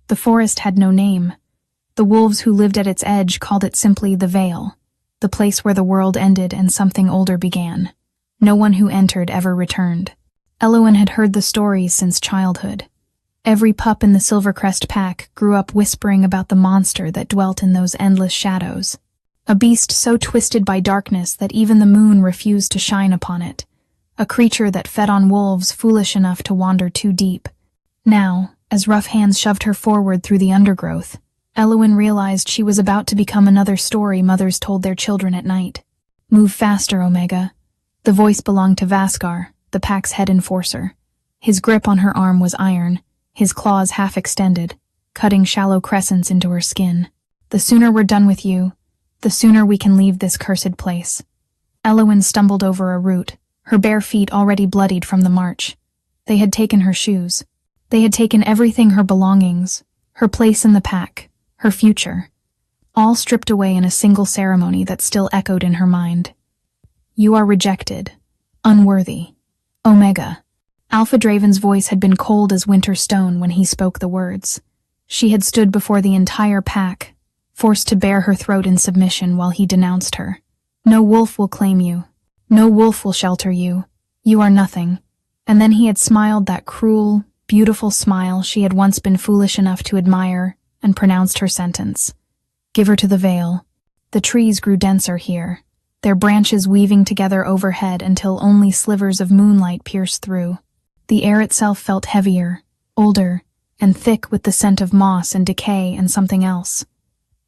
The forest had no name. The wolves who lived at its edge called it simply the Vale, the place where the world ended and something older began. No one who entered ever returned. Eowyn had heard the stories since childhood. Every pup in the Silvercrest pack grew up whispering about the monster that dwelt in those endless shadows. A beast so twisted by darkness that even the moon refused to shine upon it. A creature that fed on wolves foolish enough to wander too deep. Now, as rough hands shoved her forward through the undergrowth, Eowyn realized she was about to become another story mothers told their children at night. Move faster, Omega. The voice belonged to Vaskar, the pack's head enforcer. His grip on her arm was iron, his claws half extended, cutting shallow crescents into her skin. The sooner we're done with you, the sooner we can leave this cursed place. Eowyn stumbled over a root, her bare feet already bloodied from the march. They had taken her shoes. They had taken everything, her belongings, her place in the pack, her future, all stripped away in a single ceremony that still echoed in her mind. You are rejected, unworthy. Omega. Alpha Draven's voice had been cold as winter stone when he spoke the words. She had stood before the entire pack, forced to bare her throat in submission while he denounced her. No wolf will claim you. No wolf will shelter you. You are nothing. And then he had smiled that cruel, beautiful smile she had once been foolish enough to admire, and pronounced her sentence. Give her to the Vale. The trees grew denser here, their branches weaving together overhead until only slivers of moonlight pierced through. The air itself felt heavier, older, and thick with the scent of moss and decay and something else.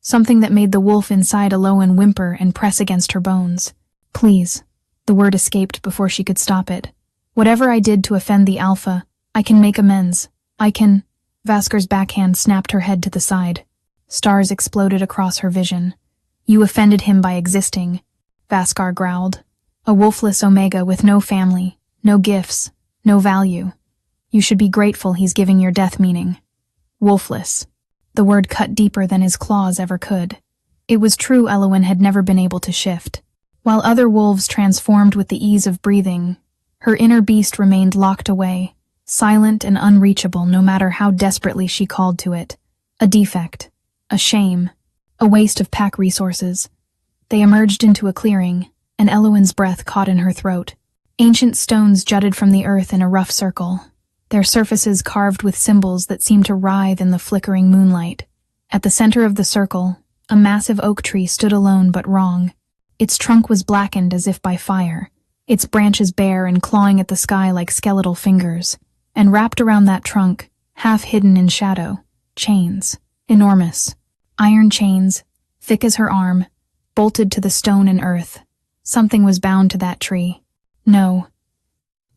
Something that made the wolf inside Eowyn whimper and press against her bones. Please. The word escaped before she could stop it. Whatever I did to offend the Alpha, I can make amends. I can... Vaskar's backhand snapped her head to the side. Stars exploded across her vision. You offended him by existing, Vaskar growled. A wolfless Omega with no family, no gifts, no value. You should be grateful he's giving your death meaning. Wolfless. The word cut deeper than his claws ever could. It was true Eowyn had never been able to shift. While other wolves transformed with the ease of breathing, her inner beast remained locked away, silent and unreachable no matter how desperately she called to it. A defect. A shame. A waste of pack resources. They emerged into a clearing, and Eowyn's breath caught in her throat. Ancient stones jutted from the earth in a rough circle, their surfaces carved with symbols that seemed to writhe in the flickering moonlight. At the center of the circle, a massive oak tree stood alone but wrong. Its trunk was blackened as if by fire, its branches bare and clawing at the sky like skeletal fingers. And wrapped around that trunk, half hidden in shadow, chains, enormous. Iron chains, thick as her arm, bolted to the stone and earth. Something was bound to that tree. No.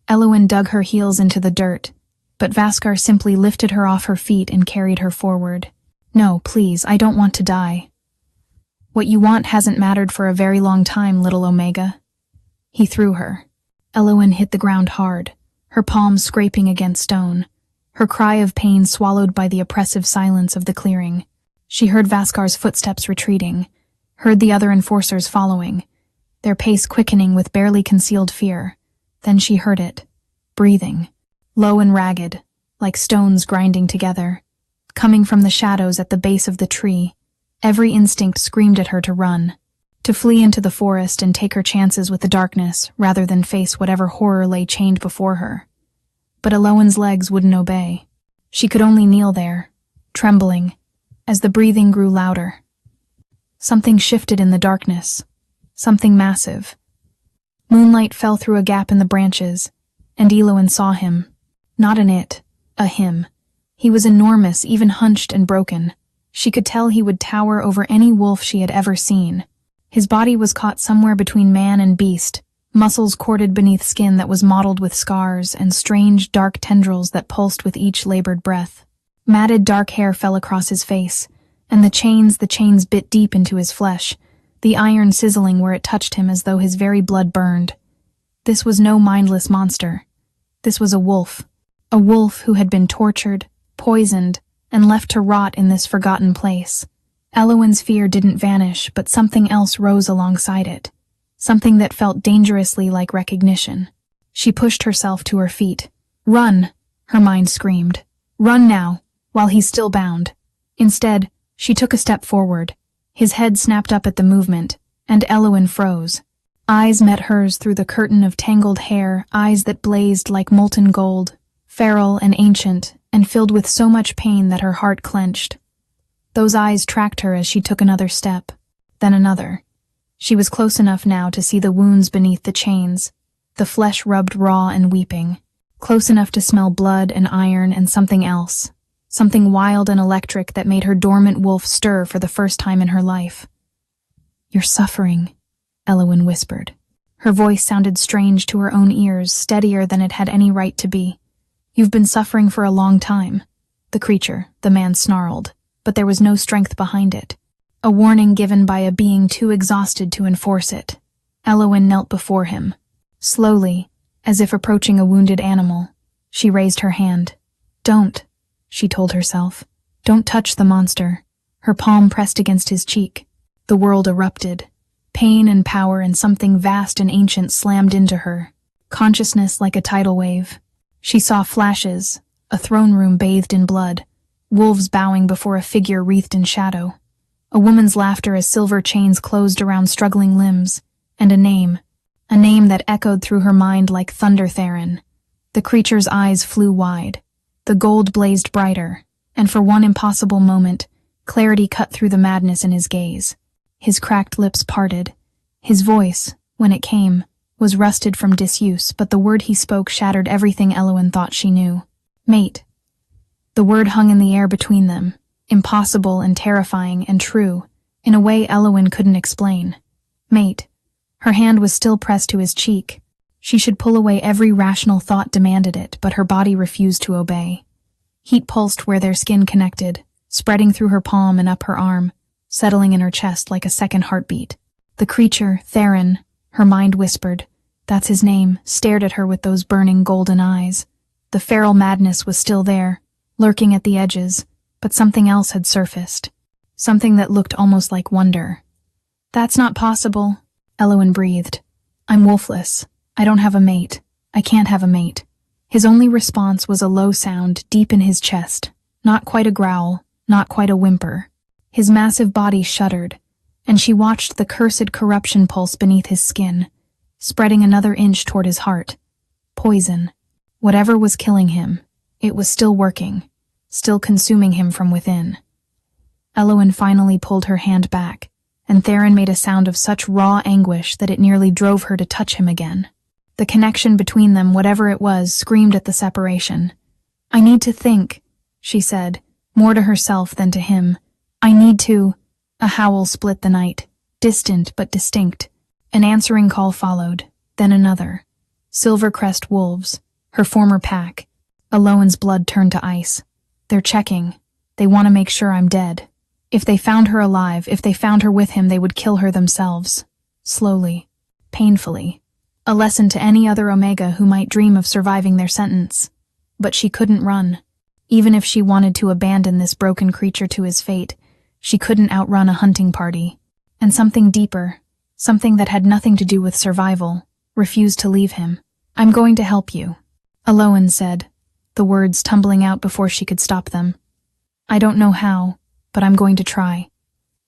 Eowyn dug her heels into the dirt, but Vaskar simply lifted her off her feet and carried her forward. No, please, I don't want to die. What you want hasn't mattered for a very long time, little Omega. He threw her. Eowyn hit the ground hard, her palms scraping against stone, her cry of pain swallowed by the oppressive silence of the clearing. She heard Vaskar's footsteps retreating, heard the other enforcers following, their pace quickening with barely concealed fear. Then she heard it, breathing, low and ragged, like stones grinding together, coming from the shadows at the base of the tree. Every instinct screamed at her to run, to flee into the forest and take her chances with the darkness rather than face whatever horror lay chained before her. But Eowyn's legs wouldn't obey. She could only kneel there, trembling, as the breathing grew louder. Something shifted in the darkness, something massive. Moonlight fell through a gap in the branches, and Eowyn saw him. Not an it, a him. He was enormous, even hunched and broken. She could tell he would tower over any wolf she had ever seen. His body was caught somewhere between man and beast, muscles corded beneath skin that was mottled with scars and strange, dark tendrils that pulsed with each labored breath. Matted dark hair fell across his face, and the chains bit deep into his flesh, the iron sizzling where it touched him as though his very blood burned. This was no mindless monster. This was a wolf who had been tortured, poisoned, and left to rot in this forgotten place. Eowyn's fear didn't vanish, but something else rose alongside it. Something that felt dangerously like recognition. She pushed herself to her feet. Run, her mind screamed. Run now. while he's still bound. Instead, she took a step forward. His head snapped up at the movement, and Elowen froze. Eyes met hers through the curtain of tangled hair, eyes that blazed like molten gold, feral and ancient, and filled with so much pain that her heart clenched. Those eyes tracked her as she took another step, then another. She was close enough now to see the wounds beneath the chains, the flesh rubbed raw and weeping, close enough to smell blood and iron and something else, something wild and electric that made her dormant wolf stir for the first time in her life. "You're suffering," Elowen whispered. Her voice sounded strange to her own ears, steadier than it had any right to be. "You've been suffering for a long time," the man snarled, but there was no strength behind it. A warning given by a being too exhausted to enforce it. Elowen knelt before him. Slowly, as if approaching a wounded animal, she raised her hand. "Don't," she told herself. "Don't touch the monster." Her palm pressed against his cheek. The world erupted. Pain and power and something vast and ancient slammed into her. Consciousness like a tidal wave. She saw flashes, a throne room bathed in blood, wolves bowing before a figure wreathed in shadow, a woman's laughter as silver chains closed around struggling limbs, and a name that echoed through her mind like thunder. Theron. The creature's eyes flew wide. The gold blazed brighter, and for one impossible moment, clarity cut through the madness in his gaze. His cracked lips parted. His voice, when it came, was rusted from disuse, but the word he spoke shattered everything Elowen thought she knew. "Mate." The word hung in the air between them, impossible and terrifying and true, in a way Elowen couldn't explain. "Mate." Her hand was still pressed to his cheek. She should pull away, every rational thought demanded it, but her body refused to obey. Heat pulsed where their skin connected, spreading through her palm and up her arm, settling in her chest like a second heartbeat. The creature, Theron, her mind whispered, that's his name, stared at her with those burning golden eyes. The feral madness was still there, lurking at the edges, but something else had surfaced. Something that looked almost like wonder. "That's not possible," Elowen breathed. "I'm wolfless. I don't have a mate. I can't have a mate." His only response was a low sound deep in his chest, not quite a growl, not quite a whimper. His massive body shuddered, and she watched the cursed corruption pulse beneath his skin, spreading another inch toward his heart. Poison. Whatever was killing him, it was still working, still consuming him from within. Elowen finally pulled her hand back, and Theron made a sound of such raw anguish that it nearly drove her to touch him again. The connection between them, whatever it was, screamed at the separation. "I need to think," she said, more to herself than to him. "I need to—" A howl split the night, distant but distinct. An answering call followed, then another. Silvercrest wolves, her former pack. Elowen's blood turned to ice. "They're checking. They want to make sure I'm dead. If they found her alive, if they found her with him, they would kill her themselves. Slowly. Painfully. A lesson to any other Omega who might dream of surviving their sentence. But she couldn't run. Even if she wanted to abandon this broken creature to his fate, she couldn't outrun a hunting party. And something deeper, something that had nothing to do with survival, refused to leave him. "I'm going to help you," Elowen said, the words tumbling out before she could stop them. "I don't know how, but I'm going to try."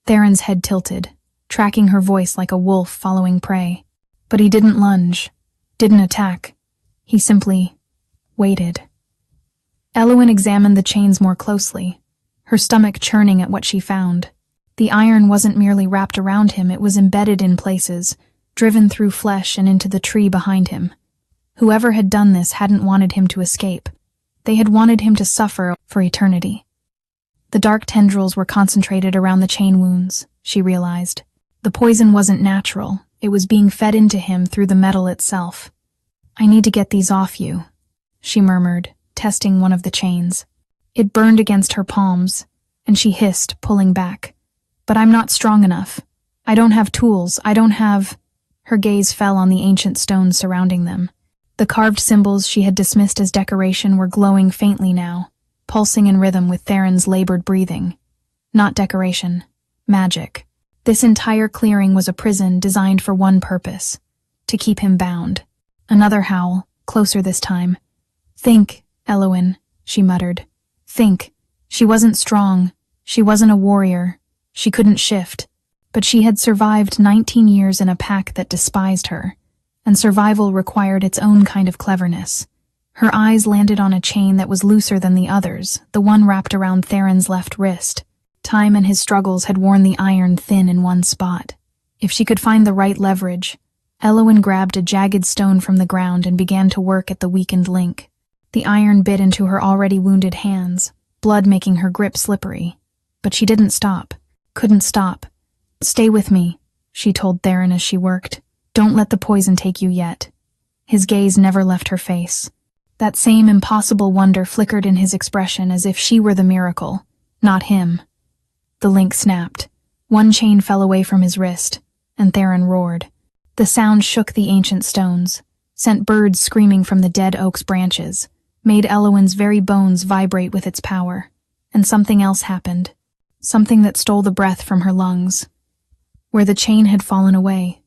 Theron's head tilted, tracking her voice like a wolf following prey. But he didn't lunge, didn't attack. He simply waited. Elowen examined the chains more closely, her stomach churning at what she found. The iron wasn't merely wrapped around him, it was embedded in places, driven through flesh and into the tree behind him. Whoever had done this hadn't wanted him to escape. They had wanted him to suffer for eternity. The dark tendrils were concentrated around the chain wounds, she realized. The poison wasn't natural, it was being fed into him through the metal itself. "I need to get these off you," she murmured, testing one of the chains. It burned against her palms, and she hissed, pulling back. "But I'm not strong enough. I don't have tools, I don't have—" Her gaze fell on the ancient stones surrounding them. The carved symbols she had dismissed as decoration were glowing faintly now, pulsing in rhythm with Theron's labored breathing. Not decoration. Magic. This entire clearing was a prison designed for one purpose: to keep him bound. Another howl, closer this time. "Think, Elowen," she muttered. "Think." She wasn't strong. She wasn't a warrior. She couldn't shift. But she had survived 19 years in a pack that despised her, and survival required its own kind of cleverness. Her eyes landed on a chain that was looser than the others, the one wrapped around Theron's left wrist. Time and his struggles had worn the iron thin in one spot. If she could find the right leverage, Elowen grabbed a jagged stone from the ground and began to work at the weakened link. The iron bit into her already wounded hands, blood making her grip slippery. But she didn't stop. Couldn't stop. "Stay with me," she told Theron as she worked. "Don't let the poison take you yet." His gaze never left her face. That same impossible wonder flickered in his expression as if she were the miracle, not him. The link snapped. One chain fell away from his wrist, and Theron roared. The sound shook the ancient stones, sent birds screaming from the dead oak's branches, made Elowen's very bones vibrate with its power. And something else happened. Something that stole the breath from her lungs. Where the chain had fallen away,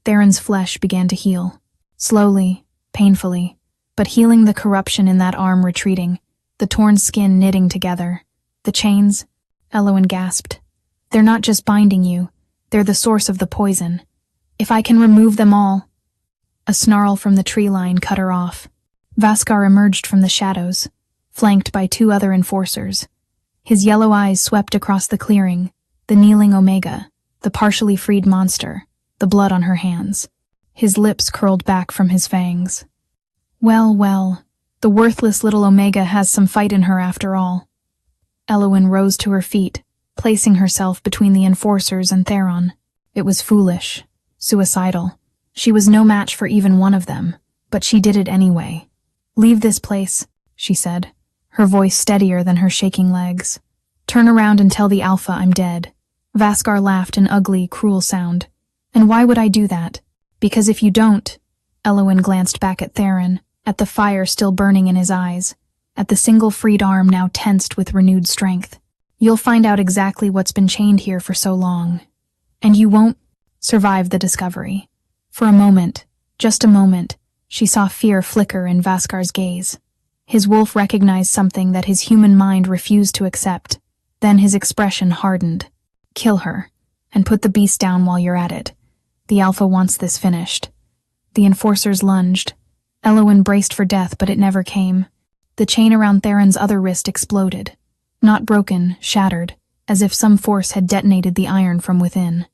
Theron's flesh began to heal. Slowly, painfully, but healing the corruption in that arm retreating, the torn skin knitting together. "The chains," Elowen gasped. "They're not just binding you, they're the source of the poison. If I can remove them all—" A snarl from the tree line cut her off. Vaskar emerged from the shadows, flanked by 2 other enforcers. His yellow eyes swept across the clearing, the kneeling Omega, the partially freed monster, the blood on her hands. His lips curled back from his fangs. Well, well, the worthless little Omega has some fight in her after all. Elowen rose to her feet, placing herself between the enforcers and Theron. It was foolish, suicidal. She was no match for even one of them, but she did it anyway. "Leave this place," she said, her voice steadier than her shaking legs. "Turn around and tell the Alpha I'm dead." Vaskar laughed an ugly, cruel sound. "And why would I do that?" "Because if you don't—" Elowen glanced back at Theron, at the fire still burning in his eyes, at the single freed arm now tensed with renewed strength. "You'll find out exactly what's been chained here for so long. And you won't survive the discovery." For a moment, just a moment, she saw fear flicker in Vaskar's gaze. His wolf recognized something that his human mind refused to accept. Then his expression hardened. "Kill her, and put the beast down while you're at it. The Alpha wants this finished." The enforcers lunged. Elowen braced for death, but it never came. The chain around Theron's other wrist exploded. Not broken, shattered, as if some force had detonated the iron from within.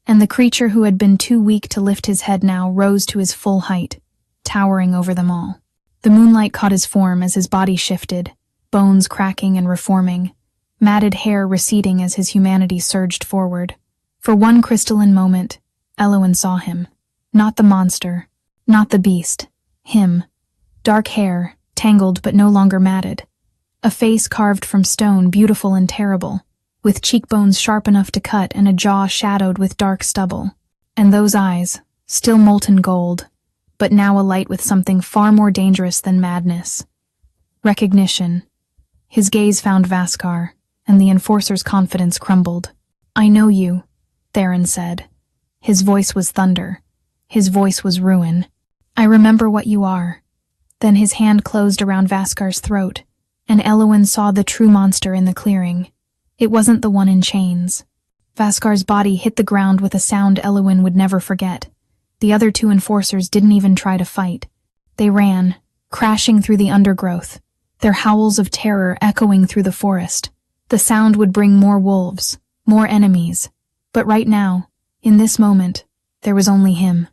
And the creature who had been too weak to lift his head now rose to his full height, towering over them all. The moonlight caught his form as his body shifted, bones cracking and reforming, matted hair receding as his humanity surged forward. For one crystalline moment, Elowen saw him. Not the monster, not the beast. Him. Dark hair, tangled but no longer matted. A face carved from stone, beautiful and terrible, with cheekbones sharp enough to cut and a jaw shadowed with dark stubble. And those eyes, still molten gold, but now alight with something far more dangerous than madness. Recognition. His gaze found Vaskar, and the enforcer's confidence crumbled. "I know you," Theron said. His voice was thunder. His voice was ruin. "I remember what you are." Then his hand closed around Vaskar's throat, and Elowen saw the true monster in the clearing. It wasn't the one in chains. Vaskar's body hit the ground with a sound Elowen would never forget. The other 2 enforcers didn't even try to fight. They ran, crashing through the undergrowth, their howls of terror echoing through the forest. The sound would bring more wolves, more enemies. But right now, in this moment, there was only him.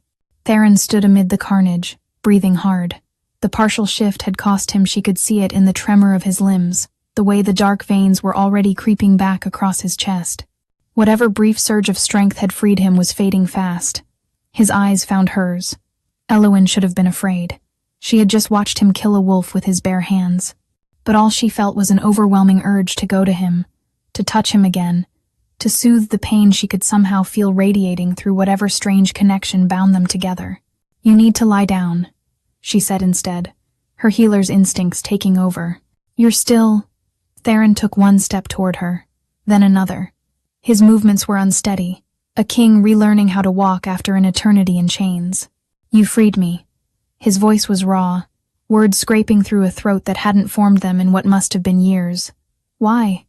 Theron stood amid the carnage, breathing hard. The partial shift had cost him. She could see it in the tremor of his limbs, the way the dark veins were already creeping back across his chest. Whatever brief surge of strength had freed him was fading fast. His eyes found hers. Elowen should have been afraid. She had just watched him kill a wolf with his bare hands. But all she felt was an overwhelming urge to go to him, to touch him again, to soothe the pain she could somehow feel radiating through whatever strange connection bound them together. "You need to lie down," she said instead, her healer's instincts taking over. "You're still—" Theron took one step toward her, then another. His movements were unsteady, a king relearning how to walk after an eternity in chains. "You freed me." His voice was raw, words scraping through a throat that hadn't formed them in what must have been years. "Why?"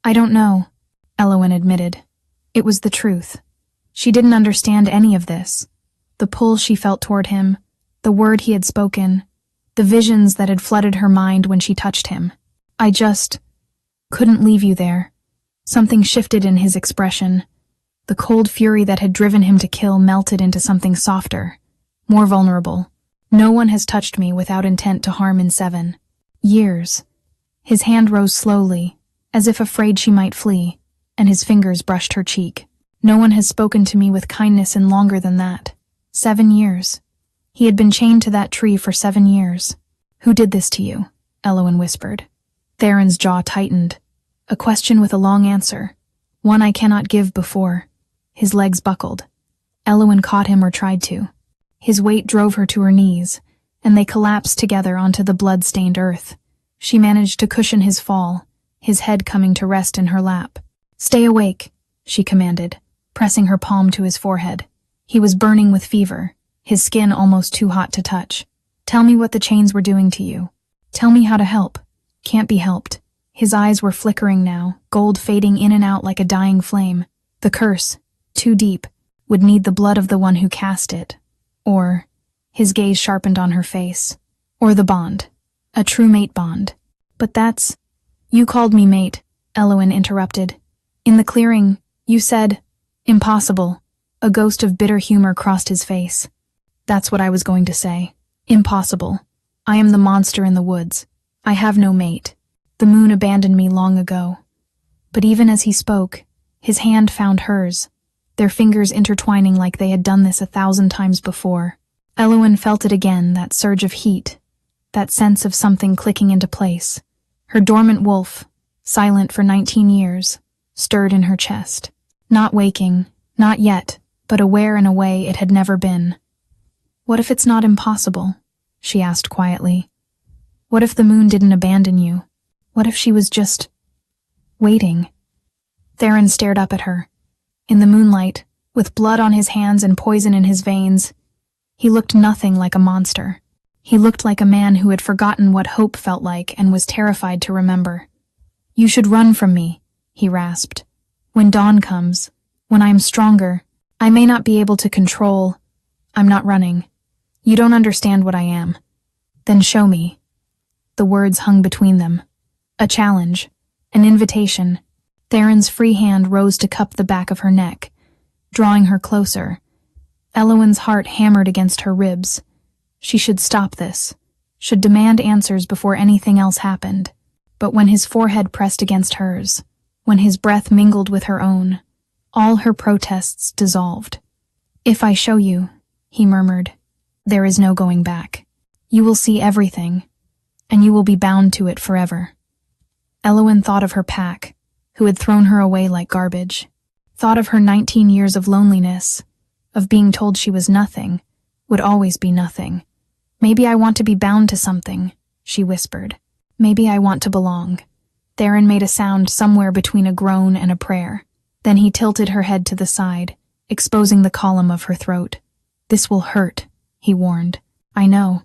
I don't know, Elowen admitted. It was the truth. She didn't understand any of this. The pull she felt toward him, the word he had spoken, the visions that had flooded her mind when she touched him. I just couldn't leave you there. Something shifted in his expression. The cold fury that had driven him to kill melted into something softer, more vulnerable. No one has touched me without intent to harm in 7 years. His hand rose slowly, as if afraid she might flee, and his fingers brushed her cheek. No one has spoken to me with kindness in longer than that. 7 years. He had been chained to that tree for 7 years. Who did this to you? Elowen whispered. Theron's jaw tightened. A question with a long answer. One I cannot give before. His legs buckled. Elowen caught him or tried to. His weight drove her to her knees, and they collapsed together onto the blood-stained earth. She managed to cushion his fall, his head coming to rest in her lap. Stay awake, she commanded, pressing her palm to his forehead. He was burning with fever, his skin almost too hot to touch. Tell me what the chains were doing to you. Tell me how to help. Can't be helped. His eyes were flickering now, gold fading in and out like a dying flame. The curse, too deep, would need the blood of the one who cast it. Or, his gaze sharpened on her face. Or the bond. A true mate bond. But that's... You called me mate, Elowen interrupted. In the clearing, you said, impossible. A ghost of bitter humor crossed his face. That's what I was going to say. Impossible. I am the monster in the woods. I have no mate. The moon abandoned me long ago. But even as he spoke, his hand found hers, their fingers intertwining like they had done this 1,000 times before. Elowen felt it again, that surge of heat, that sense of something clicking into place. Her dormant wolf, silent for 19 years, stirred in her chest. Not waking, not yet, but aware in a way it had never been. What if it's not impossible? She asked quietly. What if the moon didn't abandon you? What if she was just... waiting? Theron stared up at her. In the moonlight, with blood on his hands and poison in his veins, he looked nothing like a monster. He looked like a man who had forgotten what hope felt like and was terrified to remember. You should run from me, he rasped. When dawn comes, when I am stronger, I may not be able to control. I'm not running. You don't understand what I am. Then show me. The words hung between them. A challenge. An invitation. Theron's free hand rose to cup the back of her neck, drawing her closer. Elowen's heart hammered against her ribs. She should stop this, should demand answers before anything else happened. But when his forehead pressed against hers, when his breath mingled with her own, all her protests dissolved. If I show you, he murmured, there is no going back. You will see everything, and you will be bound to it forever. Elowen thought of her pack, who had thrown her away like garbage, thought of her 19 years of loneliness, of being told she was nothing, would always be nothing. Maybe I want to be bound to something, she whispered. Maybe I want to belong. Theron made a sound somewhere between a groan and a prayer. Then he tilted her head to the side, exposing the column of her throat. This will hurt, he warned. I know.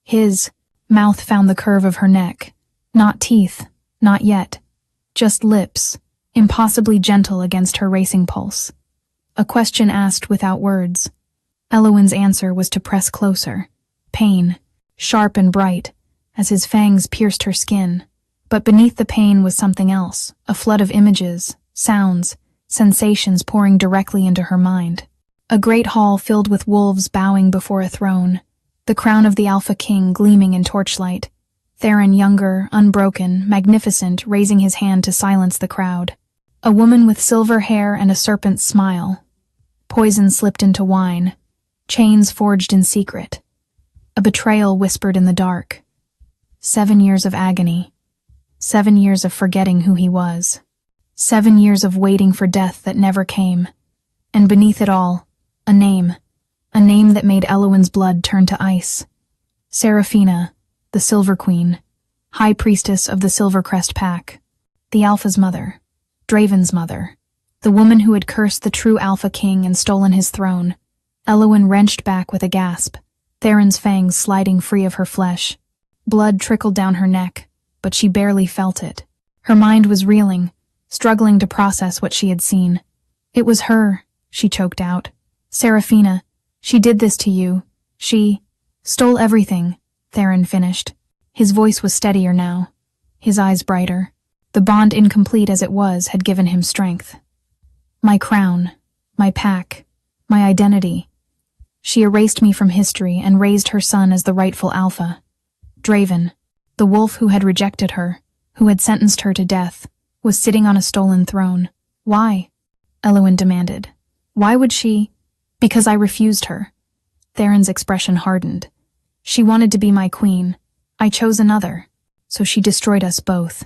His mouth found the curve of her neck. Not teeth, not yet. Just lips, impossibly gentle against her racing pulse. A question asked without words. Elowen's answer was to press closer. Pain, sharp and bright, as his fangs pierced her skin. But beneath the pain was something else, a flood of images, sounds, sensations pouring directly into her mind. A great hall filled with wolves bowing before a throne, the crown of the Alpha King gleaming in torchlight. Theron younger, unbroken, magnificent, raising his hand to silence the crowd. A woman with silver hair and a serpent's smile. Poison slipped into wine. Chains forged in secret. A betrayal whispered in the dark. 7 years of agony. 7 years of forgetting who he was. 7 years of waiting for death that never came. And beneath it all, a name that made Elowen's blood turn to ice. Seraphina, the Silver Queen, High Priestess of the Silvercrest Pack, the Alpha's mother, Draven's mother, the woman who had cursed the true Alpha King and stolen his throne. Elowen wrenched back with a gasp, Theron's fangs sliding free of her flesh. Blood trickled down her neck, but she barely felt it. Her mind was reeling, struggling to process what she had seen. "It was her," she choked out. "Seraphina. She did this to you. She stole everything," Theron finished. His voice was steadier now, his eyes brighter. The bond, incomplete as it was, had given him strength. "My crown, my pack, my identity. She erased me from history and raised her son as the rightful alpha. Draven, the wolf who had rejected her, who had sentenced her to death, was sitting on a stolen throne. Why?" Elowen demanded. "Why would she—" "Because I refused her." Theron's expression hardened. "She wanted to be my queen. I chose another. So she destroyed us both.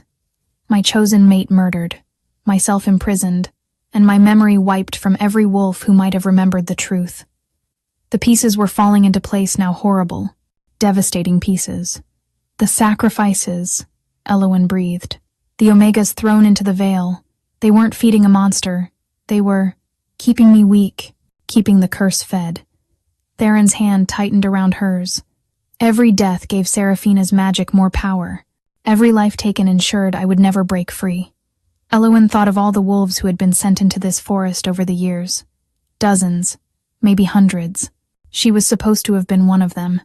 My chosen mate murdered, myself imprisoned, and my memory wiped from every wolf who might have remembered the truth. The pieces were falling into place now, horrible, devastating pieces. The sacrifices," Elowen breathed. "The Omegas thrown into the veil. They weren't feeding a monster. They were keeping me weak, keeping the curse fed." Theron's hand tightened around hers. "Every death gave Seraphina's magic more power. Every life taken ensured I would never break free." Elowen thought of all the wolves who had been sent into this forest over the years. Dozens, maybe hundreds. She was supposed to have been one of them.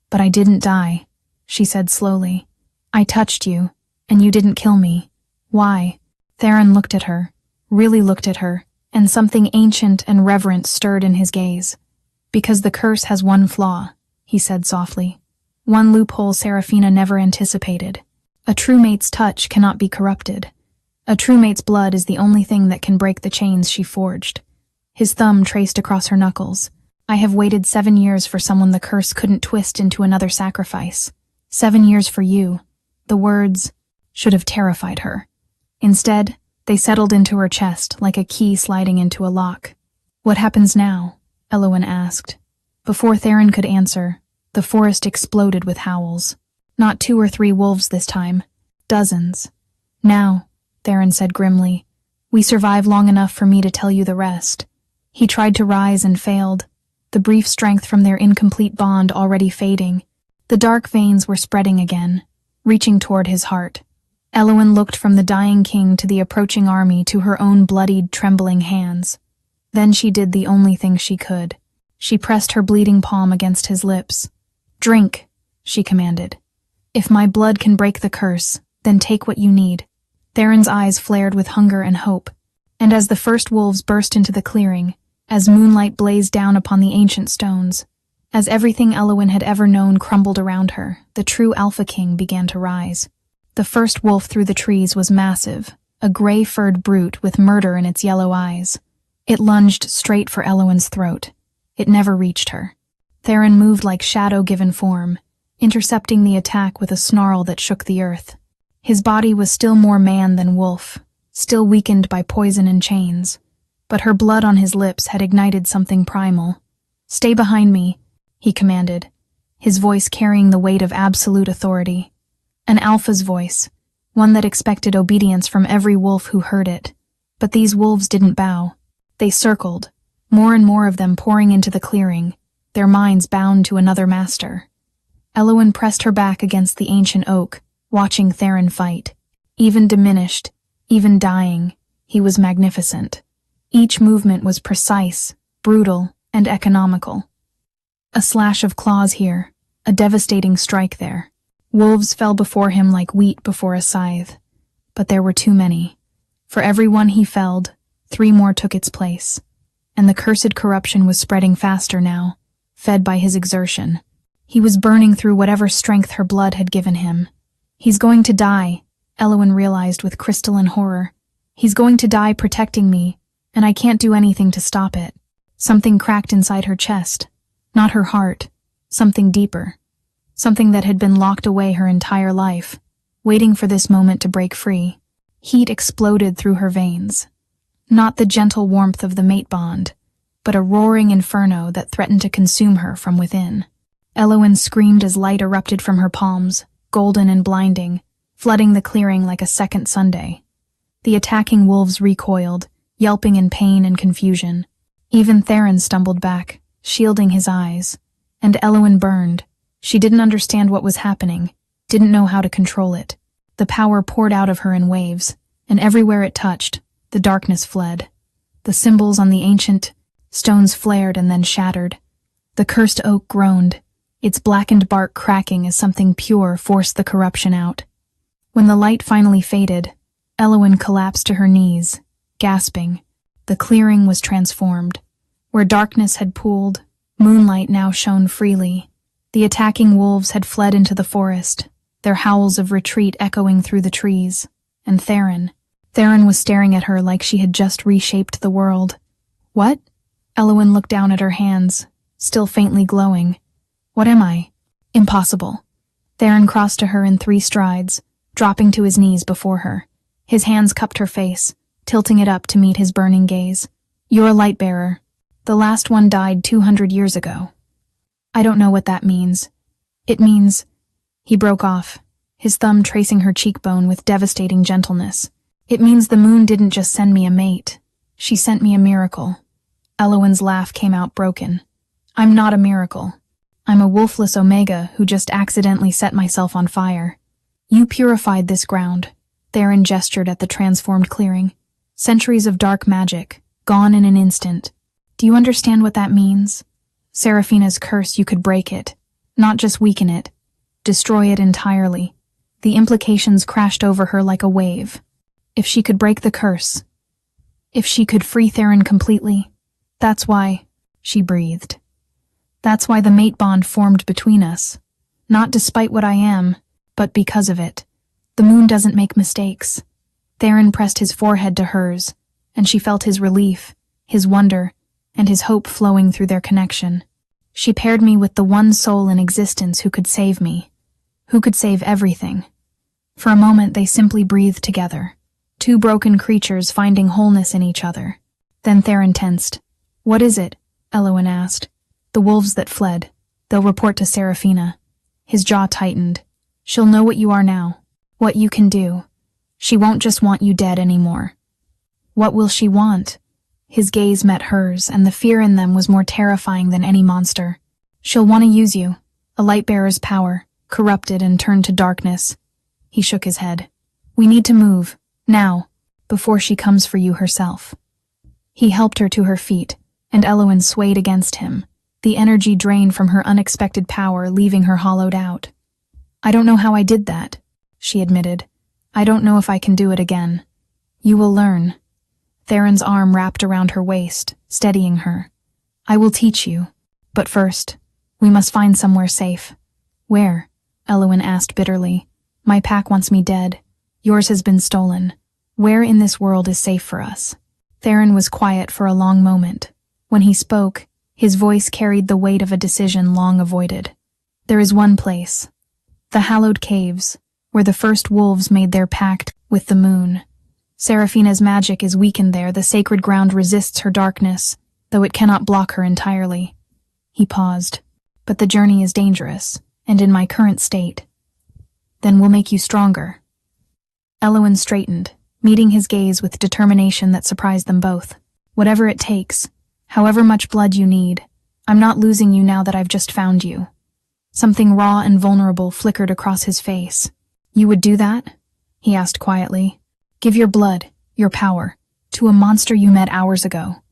"But I didn't die," she said slowly. "I touched you, and you didn't kill me. Why?" Theron looked at her, really looked at her, and something ancient and reverent stirred in his gaze. "Because the curse has one flaw," he said softly. "One loophole Seraphina never anticipated. A true mate's touch cannot be corrupted. A true mate's blood is the only thing that can break the chains she forged." His thumb traced across her knuckles. "I have waited 7 years for someone the curse couldn't twist into another sacrifice. 7 years for you." The words should have terrified her. Instead, they settled into her chest like a key sliding into a lock. "What happens now?" Elowen asked. Before Theron could answer, the forest exploded with howls. Not 2 or 3 wolves this time. Dozens. "Now," Theron said grimly, "we survive long enough for me to tell you the rest." He tried to rise and failed, the brief strength from their incomplete bond already fading. The dark veins were spreading again, reaching toward his heart. Elowen looked from the dying king to the approaching army to her own bloodied, trembling hands. Then she did the only thing she could. She pressed her bleeding palm against his lips. "Drink," she commanded. "If my blood can break the curse, then take what you need." Theron's eyes flared with hunger and hope, and as the first wolves burst into the clearing, as moonlight blazed down upon the ancient stones, as everything Elowen had ever known crumbled around her, the true Alpha King began to rise. The first wolf through the trees was massive, a gray-furred brute with murder in its yellow eyes. It lunged straight for Elowen's throat. It never reached her. Theron moved like shadow given form, intercepting the attack with a snarl that shook the earth. His body was still more man than wolf, still weakened by poison and chains, but her blood on his lips had ignited something primal. "Stay behind me," he commanded, his voice carrying the weight of absolute authority. An alpha's voice, one that expected obedience from every wolf who heard it. But these wolves didn't bow. They circled, more and more of them pouring into the clearing, their minds bound to another master. Elowen pressed her back against the ancient oak, watching Theron fight. Even diminished, even dying, he was magnificent. Each movement was precise, brutal, and economical. A slash of claws here, a devastating strike there. Wolves fell before him like wheat before a scythe. But there were too many. For every one he felled, 3 more took its place. And the cursed corruption was spreading faster now, fed by his exertion. He was burning through whatever strength her blood had given him. "He's going to die," Elowen realized with crystalline horror. "He's going to die protecting me, and I can't do anything to stop it." Something cracked inside her chest. Not her heart, something deeper. Something that had been locked away her entire life, waiting for this moment to break free. Heat exploded through her veins. Not the gentle warmth of the mate bond, but a roaring inferno that threatened to consume her from within. Elowen screamed as light erupted from her palms, golden and blinding, flooding the clearing like a second Sunday. The attacking wolves recoiled, yelping in pain and confusion. Even Theron stumbled back, shielding his eyes. And Elowen burned. She didn't understand what was happening, didn't know how to control it. The power poured out of her in waves, and everywhere it touched, the darkness fled. The symbols on the ancient stones flared and then shattered. The cursed oak groaned, its blackened bark cracking as something pure forced the corruption out. When the light finally faded, Elowen collapsed to her knees, gasping. The clearing was transformed. Where darkness had pooled, moonlight now shone freely. The attacking wolves had fled into the forest, their howls of retreat echoing through the trees. And Theron was staring at her like she had just reshaped the world. What? Elowen looked down at her hands, still faintly glowing. What am I? Impossible. Theron crossed to her in 3 strides, dropping to his knees before her. His hands cupped her face, tilting it up to meet his burning gaze. You're a light bearer. The last one died 200 years ago. I don't know what that means. It means... He broke off, his thumb tracing her cheekbone with devastating gentleness. It means the moon didn't just send me a mate. She sent me a miracle. Elowen's laugh came out broken. I'm not a miracle. I'm a wolfless Omega who just accidentally set myself on fire. You purified this ground. Theron gestured at the transformed clearing. Centuries of dark magic, gone in an instant. Do you understand what that means? Seraphina's curse, you could break it. Not just weaken it. Destroy it entirely. The implications crashed over her like a wave. If she could break the curse. If she could free Theron completely. That's why, she breathed. That's why the mate bond formed between us. Not despite what I am, but because of it. The moon doesn't make mistakes. Theron pressed his forehead to hers, and she felt his relief, his wonder, and his hope flowing through their connection. She paired me with the one soul in existence who could save me, who could save everything. For a moment they simply breathed together, 2 broken creatures finding wholeness in each other. Then Theron tensed. What is it? Elowen asked. The wolves that fled. They'll report to Seraphina. His jaw tightened. She'll know what you are now, what you can do. She won't just want you dead anymore. What will she want? His gaze met hers, and the fear in them was more terrifying than any monster. She'll want to use you, a light-bearer's power, corrupted and turned to darkness. He shook his head. We need to move, now, before she comes for you herself. He helped her to her feet, and Elowen swayed against him, the energy drained from her unexpected power leaving her hollowed out. I don't know how I did that, she admitted. I don't know if I can do it again. You will learn. Theron's arm wrapped around her waist, steadying her. I will teach you. But first, we must find somewhere safe. Where? Elowen asked bitterly. My pack wants me dead. Yours has been stolen. Where in this world is safe for us? Theron was quiet for a long moment. When he spoke, his voice carried the weight of a decision long avoided. There is one place. The hallowed caves, where the first wolves made their pact with the moon. Seraphina's magic is weakened there. The sacred ground resists her darkness, though it cannot block her entirely. He paused. But the journey is dangerous, and in my current state. Then we'll make you stronger. Elowen straightened, meeting his gaze with determination that surprised them both. Whatever it takes, however much blood you need, I'm not losing you now that I've just found you. Something raw and vulnerable flickered across his face. You would do that? He asked quietly. Give your blood, your power, to a monster you met hours ago.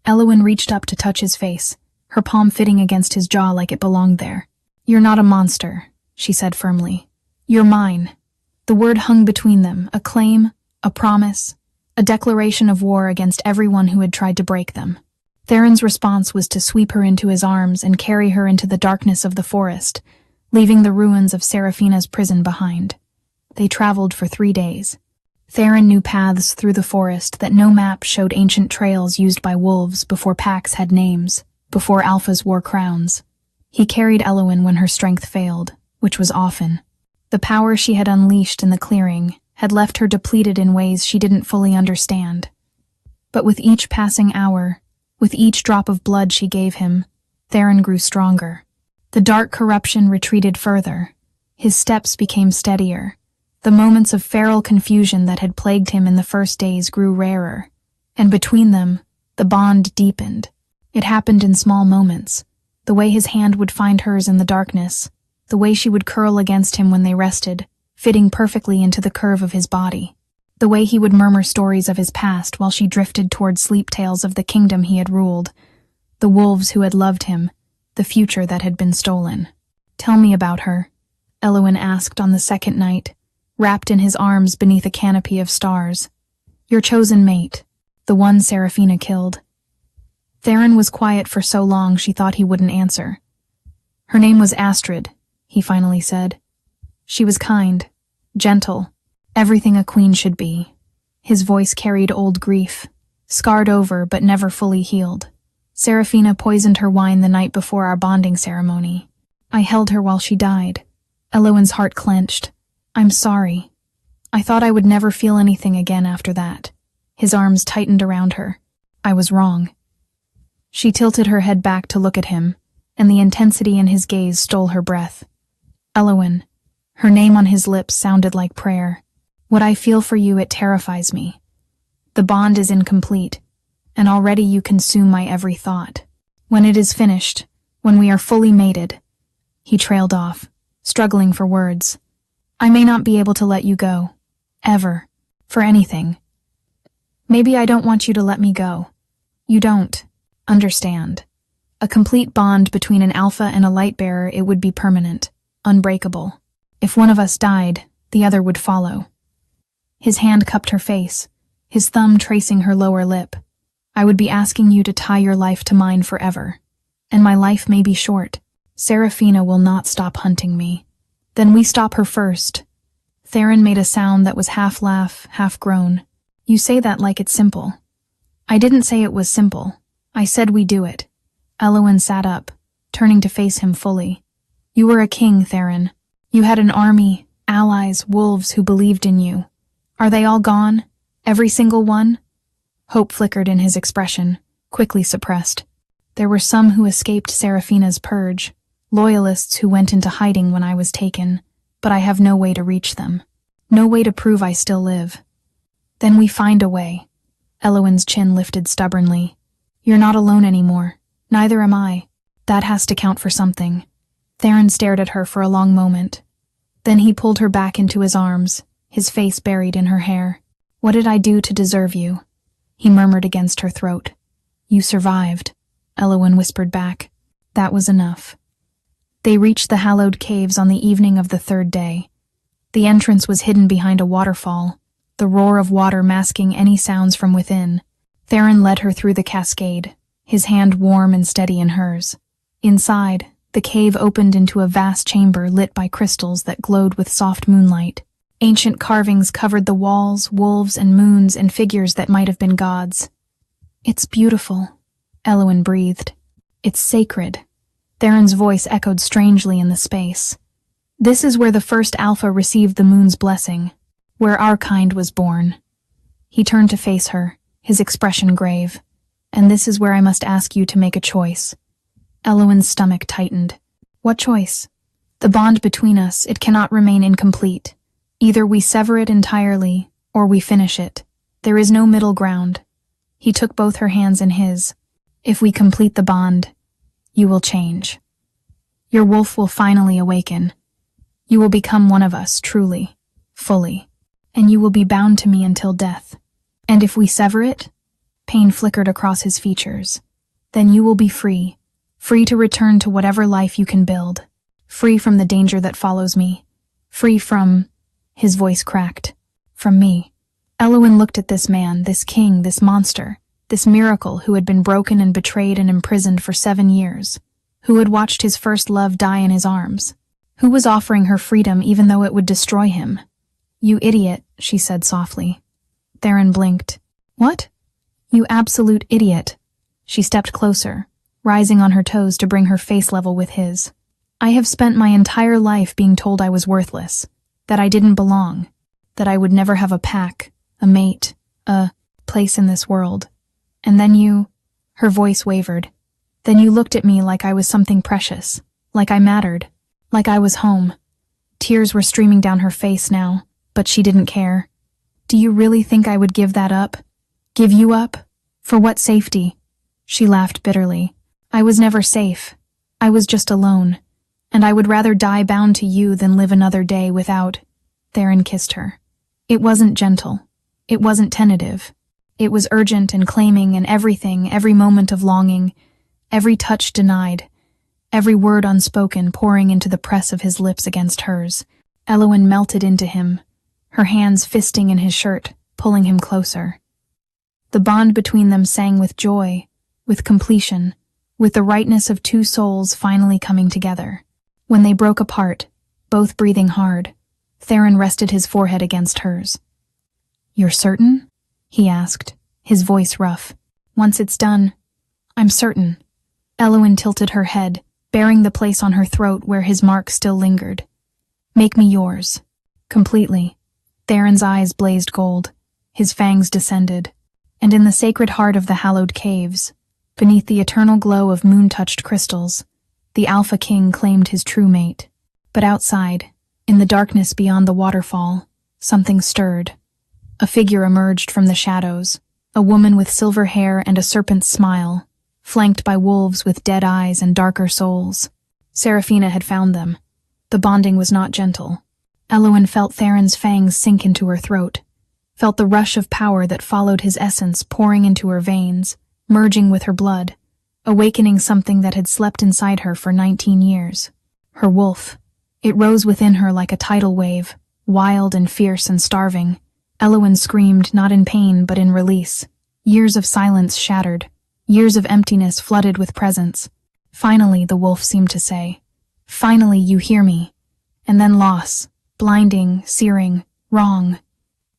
Elowen reached up to touch his face, her palm fitting against his jaw like it belonged there. You're not a monster, she said firmly. You're mine. The word hung between them, a claim, a promise, a declaration of war against everyone who had tried to break them. Theron's response was to sweep her into his arms and carry her into the darkness of the forest, leaving the ruins of Seraphina's prison behind. They traveled for 3 days. Theron knew paths through the forest that no map showed, ancient trails used by wolves before packs had names, before alphas wore crowns. He carried Elowen when her strength failed, which was often. The power she had unleashed in the clearing had left her depleted in ways she didn't fully understand. But with each passing hour, with each drop of blood she gave him, Theron grew stronger. The dark corruption retreated further. His steps became steadier. The moments of feral confusion that had plagued him in the first days grew rarer. And between them, the bond deepened. It happened in small moments. The way his hand would find hers in the darkness, the way she would curl against him when they rested, fitting perfectly into the curve of his body. The way he would murmur stories of his past while she drifted toward sleep tales of the kingdom he had ruled, the wolves who had loved him, the future that had been stolen. "Tell me about her," Elwyn asked on the second night, wrapped in his arms beneath a canopy of stars. "Your chosen mate, the one Seraphina killed." Theron was quiet for so long she thought he wouldn't answer. "Her name was Astrid," he finally said. "She was kind, gentle, everything a queen should be." His voice carried old grief, scarred over but never fully healed. "Seraphina poisoned her wine the night before our bonding ceremony. I held her while she died." Elowyn's heart clenched. "I'm sorry. I thought I would never feel anything again after that." His arms tightened around her. "I was wrong." She tilted her head back to look at him, and the intensity in his gaze stole her breath. "Elowyn." Her name on his lips sounded like prayer. "What I feel for you, it terrifies me. The bond is incomplete, and already you consume my every thought. When it is finished, when we are fully mated—" He trailed off, struggling for words. "I may not be able to let you go. Ever. For anything. Maybe I don't want you to let me go. You don't understand. A complete bond between an alpha and a light bearer, it would be permanent, unbreakable. If one of us died, the other would follow." His hand cupped her face, his thumb tracing her lower lip. "I would be asking you to tie your life to mine forever. And my life may be short. Seraphina will not stop hunting me. Then we stop her first." Theron made a sound that was half laugh, half groan. "You say that like it's simple." "I didn't say it was simple. I said we do it." Elowyn sat up, turning to face him fully. "You were a king, Theron. You had an army, allies, wolves who believed in you. Are they all gone? Every single one?" Hope flickered in his expression, quickly suppressed. "There were some who escaped Seraphina's purge, loyalists who went into hiding when I was taken, but I have no way to reach them. No way to prove I still live." "Then we find a way." Elowyn's chin lifted stubbornly. "You're not alone anymore. Neither am I. That has to count for something." Theron stared at her for a long moment. Then he pulled her back into his arms, his face buried in her hair. "What did I do to deserve you?" he murmured against her throat. "You survived," Elowyn whispered back. "That was enough." They reached the hallowed caves on the evening of the third day. The entrance was hidden behind a waterfall, the roar of water masking any sounds from within. Theron led her through the cascade, his hand warm and steady in hers. Inside, the cave opened into a vast chamber lit by crystals that glowed with soft moonlight. Ancient carvings covered the walls, wolves and moons and figures that might have been gods. "It's beautiful," Elowyn breathed. "It's sacred." Theron's voice echoed strangely in the space. "This is where the first Alpha received the moon's blessing, where our kind was born." He turned to face her, his expression grave. "And this is where I must ask you to make a choice." Elowyn's stomach tightened. "What choice?" "The bond between us, it cannot remain incomplete. Either we sever it entirely, or we finish it. There is no middle ground." He took both her hands in his. "If we complete the bond, you will change. Your wolf will finally awaken. You will become one of us, truly, fully, and you will be bound to me until death. And if we sever it," pain flickered across his features, "then you will be free, free to return to whatever life you can build, free from the danger that follows me, free from—" his voice cracked, "from me." Elowyn looked at this man, this king, this monster, this miracle who had been broken and betrayed and imprisoned for 7 years, who had watched his first love die in his arms, who was offering her freedom even though it would destroy him. "You idiot," she said softly. Theron blinked. "What?" "You absolute idiot." She stepped closer, rising on her toes to bring her face level with his. "I have spent my entire life being told I was worthless, that I didn't belong, that I would never have a pack, a mate, a place in this world. And then you—" her voice wavered. "Then you looked at me like I was something precious, like I mattered, like I was home." Tears were streaming down her face now, but she didn't care. "Do you really think I would give that up? Give you up? For what safety?" She laughed bitterly. "I was never safe. I was just alone. And I would rather die bound to you than live another day without—" Theron kissed her. It wasn't gentle. It wasn't tentative. It was urgent and claiming, and everything, every moment of longing, every touch denied, every word unspoken pouring into the press of his lips against hers. Elowen melted into him, her hands fisting in his shirt, pulling him closer. The bond between them sang with joy, with completion, with the rightness of two souls finally coming together. When they broke apart, both breathing hard, Theron rested his forehead against hers. "You're certain?" he asked, his voice rough. "Once it's done, I'm certain." Elowen tilted her head, bearing the place on her throat where his mark still lingered. "Make me yours." Completely. Theron's eyes blazed gold, his fangs descended, and in the sacred heart of the hallowed caves, beneath the eternal glow of moon-touched crystals, the Alpha King claimed his true mate. But outside, in the darkness beyond the waterfall, something stirred. A figure emerged from the shadows, a woman with silver hair and a serpent's smile, flanked by wolves with dead eyes and darker souls. Seraphina had found them. The bonding was not gentle. Elowen felt Theron's fangs sink into her throat, felt the rush of power that followed his essence pouring into her veins, merging with her blood, awakening something that had slept inside her for 19 years. Her wolf. It rose within her like a tidal wave, wild and fierce and starving. Elowen screamed, not in pain but in release. Years of silence shattered, years of emptiness flooded with presence. "Finally," the wolf seemed to say. "Finally, you hear me." And then loss, blinding, searing, wrong.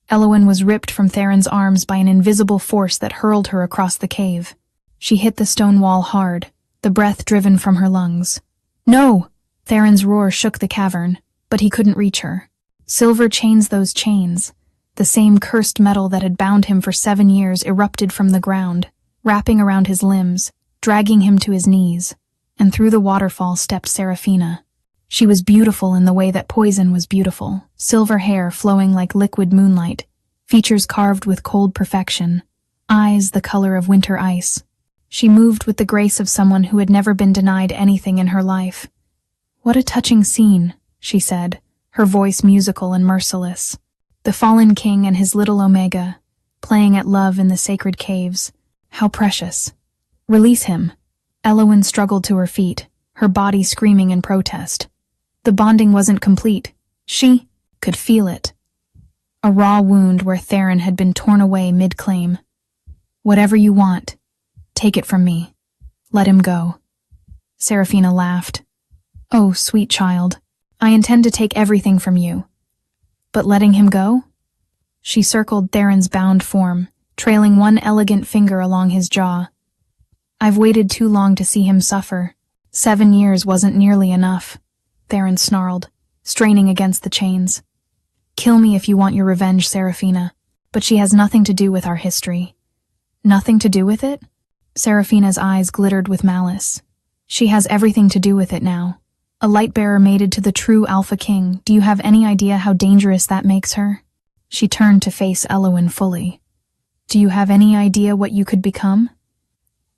Elowen was ripped from Theron's arms by an invisible force that hurled her across the cave. She hit the stone wall hard, the breath driven from her lungs. "No!" Theron's roar shook the cavern, but he couldn't reach her. Silver chains, those chains. The same cursed metal that had bound him for 7 years erupted from the ground, wrapping around his limbs, dragging him to his knees. And through the waterfall stepped Seraphina. She was beautiful in the way that poison was beautiful, silver hair flowing like liquid moonlight, features carved with cold perfection, eyes the color of winter ice. She moved with the grace of someone who had never been denied anything in her life. "What a touching scene," she said, her voice musical and merciless. "The fallen king and his little Omega, playing at love in the sacred caves. How precious." "Release him." Elowen struggled to her feet, her body screaming in protest. The bonding wasn't complete. She could feel it. A raw wound where Theron had been torn away mid-claim. "Whatever you want, take it from me. Let him go." Seraphina laughed. "Oh, sweet child, I intend to take everything from you. But letting him go?" She circled Theron's bound form, trailing one elegant finger along his jaw. "I've waited too long to see him suffer. 7 years wasn't nearly enough," Theron snarled, straining against the chains. "Kill me if you want your revenge, Seraphina, but she has nothing to do with our history." "Nothing to do with it?" Seraphina's eyes glittered with malice. "She has everything to do with it now. A light-bearer mated to the true Alpha King. Do you have any idea how dangerous that makes her?" She turned to face Elowen fully. "Do you have any idea what you could become?"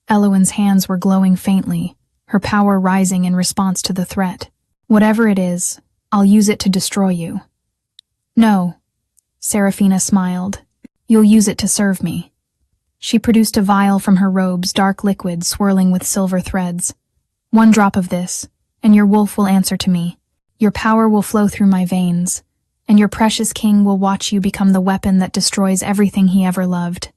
Elowen's hands were glowing faintly, her power rising in response to the threat. "Whatever it is, I'll use it to destroy you." "No," Seraphina smiled. "You'll use it to serve me." She produced a vial from her robes, dark liquid swirling with silver threads. "1 drop of this, and your wolf will answer to me. Your power will flow through my veins, and your precious king will watch you become the weapon that destroys everything he ever loved."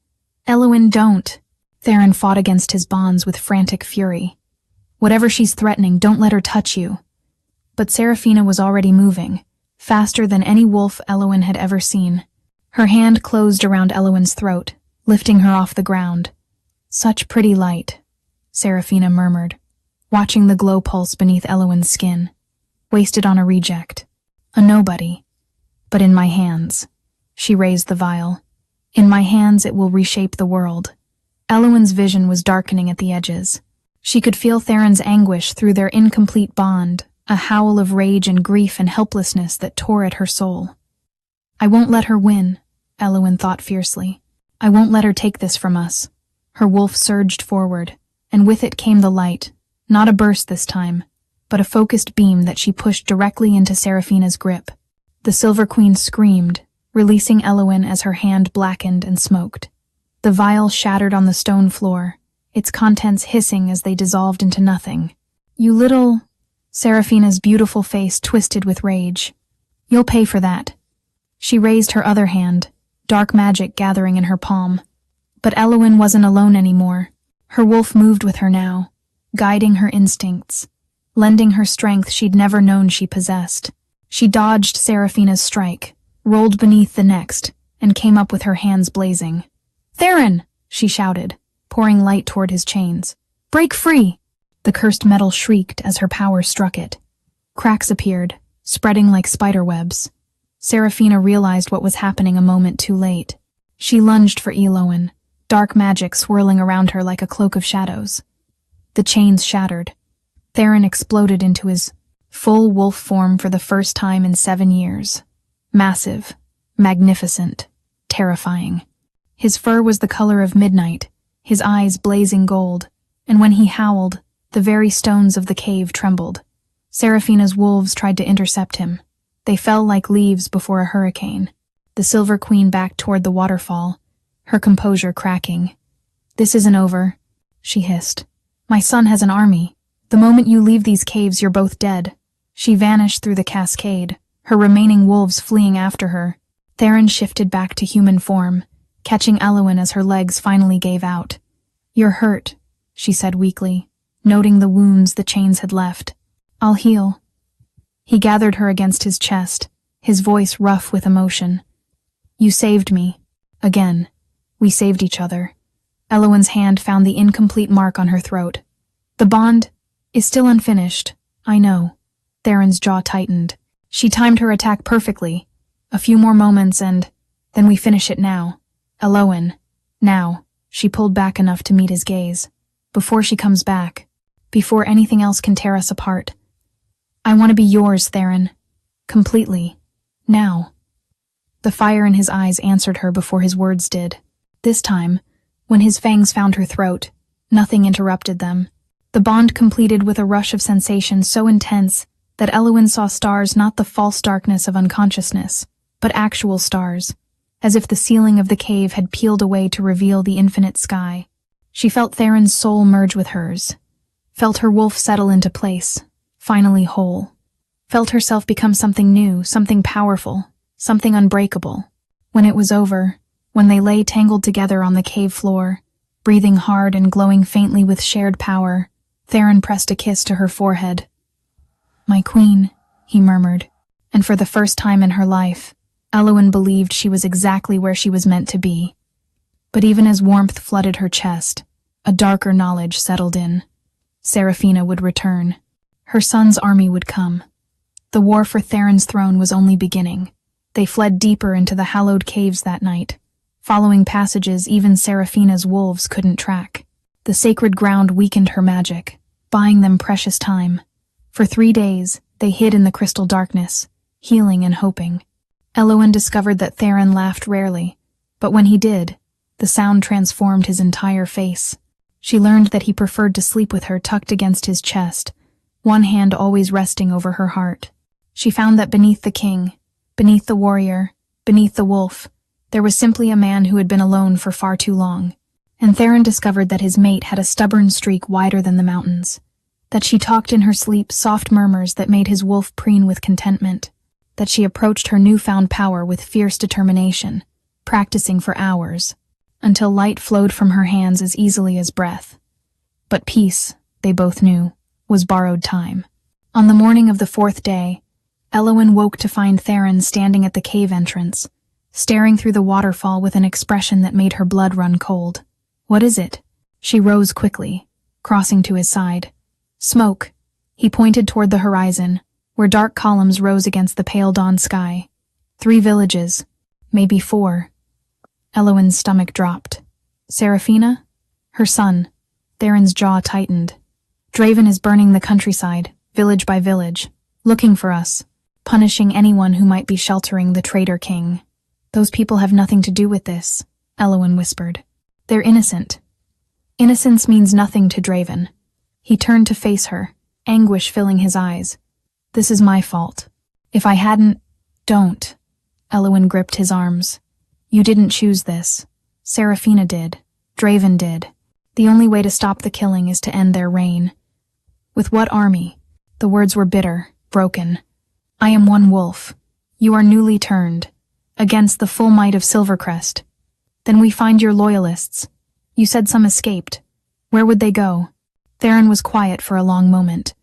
"Elowen, don't!" Theron fought against his bonds with frantic fury. "Whatever she's threatening, don't let her touch you." But Seraphina was already moving, faster than any wolf Elowen had ever seen. Her hand closed around Elowen's throat, lifting her off the ground. "Such pretty light," Seraphina murmured, watching the glow pulse beneath Elowen's skin. "Wasted on a reject. A nobody. But in my hands." She raised the vial. "In my hands it will reshape the world." Elowen's vision was darkening at the edges. She could feel Theron's anguish through their incomplete bond, a howl of rage and grief and helplessness that tore at her soul. "I won't let her win," Elowen thought fiercely. "I won't let her take this from us." Her wolf surged forward, and with it came the light, not a burst this time, but a focused beam that she pushed directly into Seraphina's grip. The Silver Queen screamed, releasing Elowen as her hand blackened and smoked. The vial shattered on the stone floor, its contents hissing as they dissolved into nothing. "You little—" Seraphina's beautiful face twisted with rage. "You'll pay for that." She raised her other hand, dark magic gathering in her palm. But Elowen wasn't alone anymore. Her wolf moved with her now, guiding her instincts, lending her strength she'd never known she possessed. She dodged Seraphina's strike, rolled beneath the next, and came up with her hands blazing. "Theron!" she shouted, pouring light toward his chains. "Break free!" The cursed metal shrieked as her power struck it. Cracks appeared, spreading like spiderwebs. Seraphina realized what was happening a moment too late. She lunged for Elowen, dark magic swirling around her like a cloak of shadows. The chains shattered. Theron exploded into his full wolf form for the first time in 7 years. Massive, magnificent, terrifying. His fur was the color of midnight, his eyes blazing gold, and when he howled, the very stones of the cave trembled. Seraphina's wolves tried to intercept him. They fell like leaves before a hurricane. The Silver Queen backed toward the waterfall, her composure cracking. "This isn't over," she hissed. "My son has an army. The moment you leave these caves, you're both dead." She vanished through the cascade, her remaining wolves fleeing after her. Theron shifted back to human form, catching Elowen as her legs finally gave out. "You're hurt," she said weakly, noting the wounds the chains had left. "I'll heal." He gathered her against his chest, his voice rough with emotion. "You saved me. Again. We saved each other." Elowen's hand found the incomplete mark on her throat. "The bond is still unfinished, I know." Theron's jaw tightened. She timed her attack perfectly. A few more moments and then we finish it now. "Elowen, now." She pulled back enough to meet his gaze. "Before she comes back. Before anything else can tear us apart. I want to be yours, Theron. Completely. Now." The fire in his eyes answered her before his words did. This time, when his fangs found her throat, nothing interrupted them. The bond completed with a rush of sensation so intense that Elowen saw stars, not the false darkness of unconsciousness, but actual stars, as if the ceiling of the cave had peeled away to reveal the infinite sky. She felt Theron's soul merge with hers, felt her wolf settle into place, finally whole, felt herself become something new, something powerful, something unbreakable. When it was over, when they lay tangled together on the cave floor, breathing hard and glowing faintly with shared power, Theron pressed a kiss to her forehead. "My queen," he murmured, and for the first time in her life, Elowen believed she was exactly where she was meant to be. But even as warmth flooded her chest, a darker knowledge settled in. Seraphina would return. Her son's army would come. The war for Theron's throne was only beginning. They fled deeper into the hallowed caves that night, following passages even Seraphina's wolves couldn't track. The sacred ground weakened her magic, buying them precious time. For 3 days, they hid in the crystal darkness, healing and hoping. Elowen discovered that Theron laughed rarely, but when he did, the sound transformed his entire face. She learned that he preferred to sleep with her tucked against his chest, one hand always resting over her heart. She found that beneath the king, beneath the warrior, beneath the wolf, there was simply a man who had been alone for far too long. And Theron discovered that his mate had a stubborn streak wider than the mountains, that she talked in her sleep soft murmurs that made his wolf preen with contentment, that she approached her newfound power with fierce determination, practicing for hours, until light flowed from her hands as easily as breath. But peace, they both knew, was borrowed time. On the morning of the 4th day, Elowen woke to find Theron standing at the cave entrance, staring through the waterfall with an expression that made her blood run cold. "What is it?" She rose quickly, crossing to his side. "Smoke." He pointed toward the horizon, where dark columns rose against the pale dawn sky. 3 villages, maybe 4. Elowen's stomach dropped. Seraphina? Her son. Theron's jaw tightened. "Draven is burning the countryside, village by village, looking for us, punishing anyone who might be sheltering the traitor king." "Those people have nothing to do with this," Elowen whispered. "They're innocent." "Innocence means nothing to Draven." He turned to face her, anguish filling his eyes. "This is my fault. If I hadn't—" "Don't." Elowen gripped his arms. You didn't choose this. Seraphina did. Draven did. The only way to stop the killing is to end their reign. With what army? The words were bitter, broken. I am one wolf. You are newly turned. Against the full might of Silvercrest. Then we find your loyalists. You said some escaped. Where would they go? Theron was quiet for a long moment.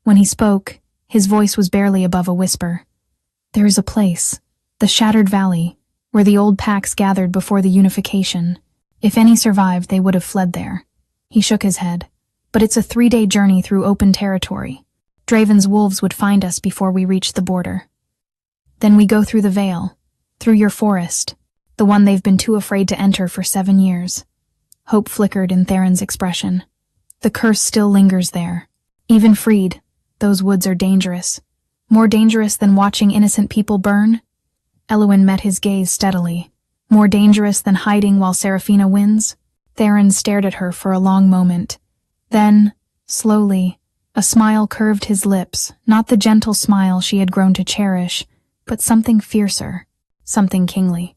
When he spoke, his voice was barely above a whisper. There is a place, the Shattered Valley, where the old packs gathered before the unification. If any survived, they would have fled there. He shook his head. But it's a 3-day journey through open territory. Draven's wolves would find us before we reached the border. Then we go through the Vale, through your forest, the one they've been too afraid to enter for 7 years. Hope flickered in Theron's expression. The curse still lingers there. Even freed, those woods are dangerous. More dangerous than watching innocent people burn? Elowen met his gaze steadily. More dangerous than hiding while Seraphina wins? Theron stared at her for a long moment. Then, slowly, a smile curved his lips, not the gentle smile she had grown to cherish, but something fiercer, something kingly.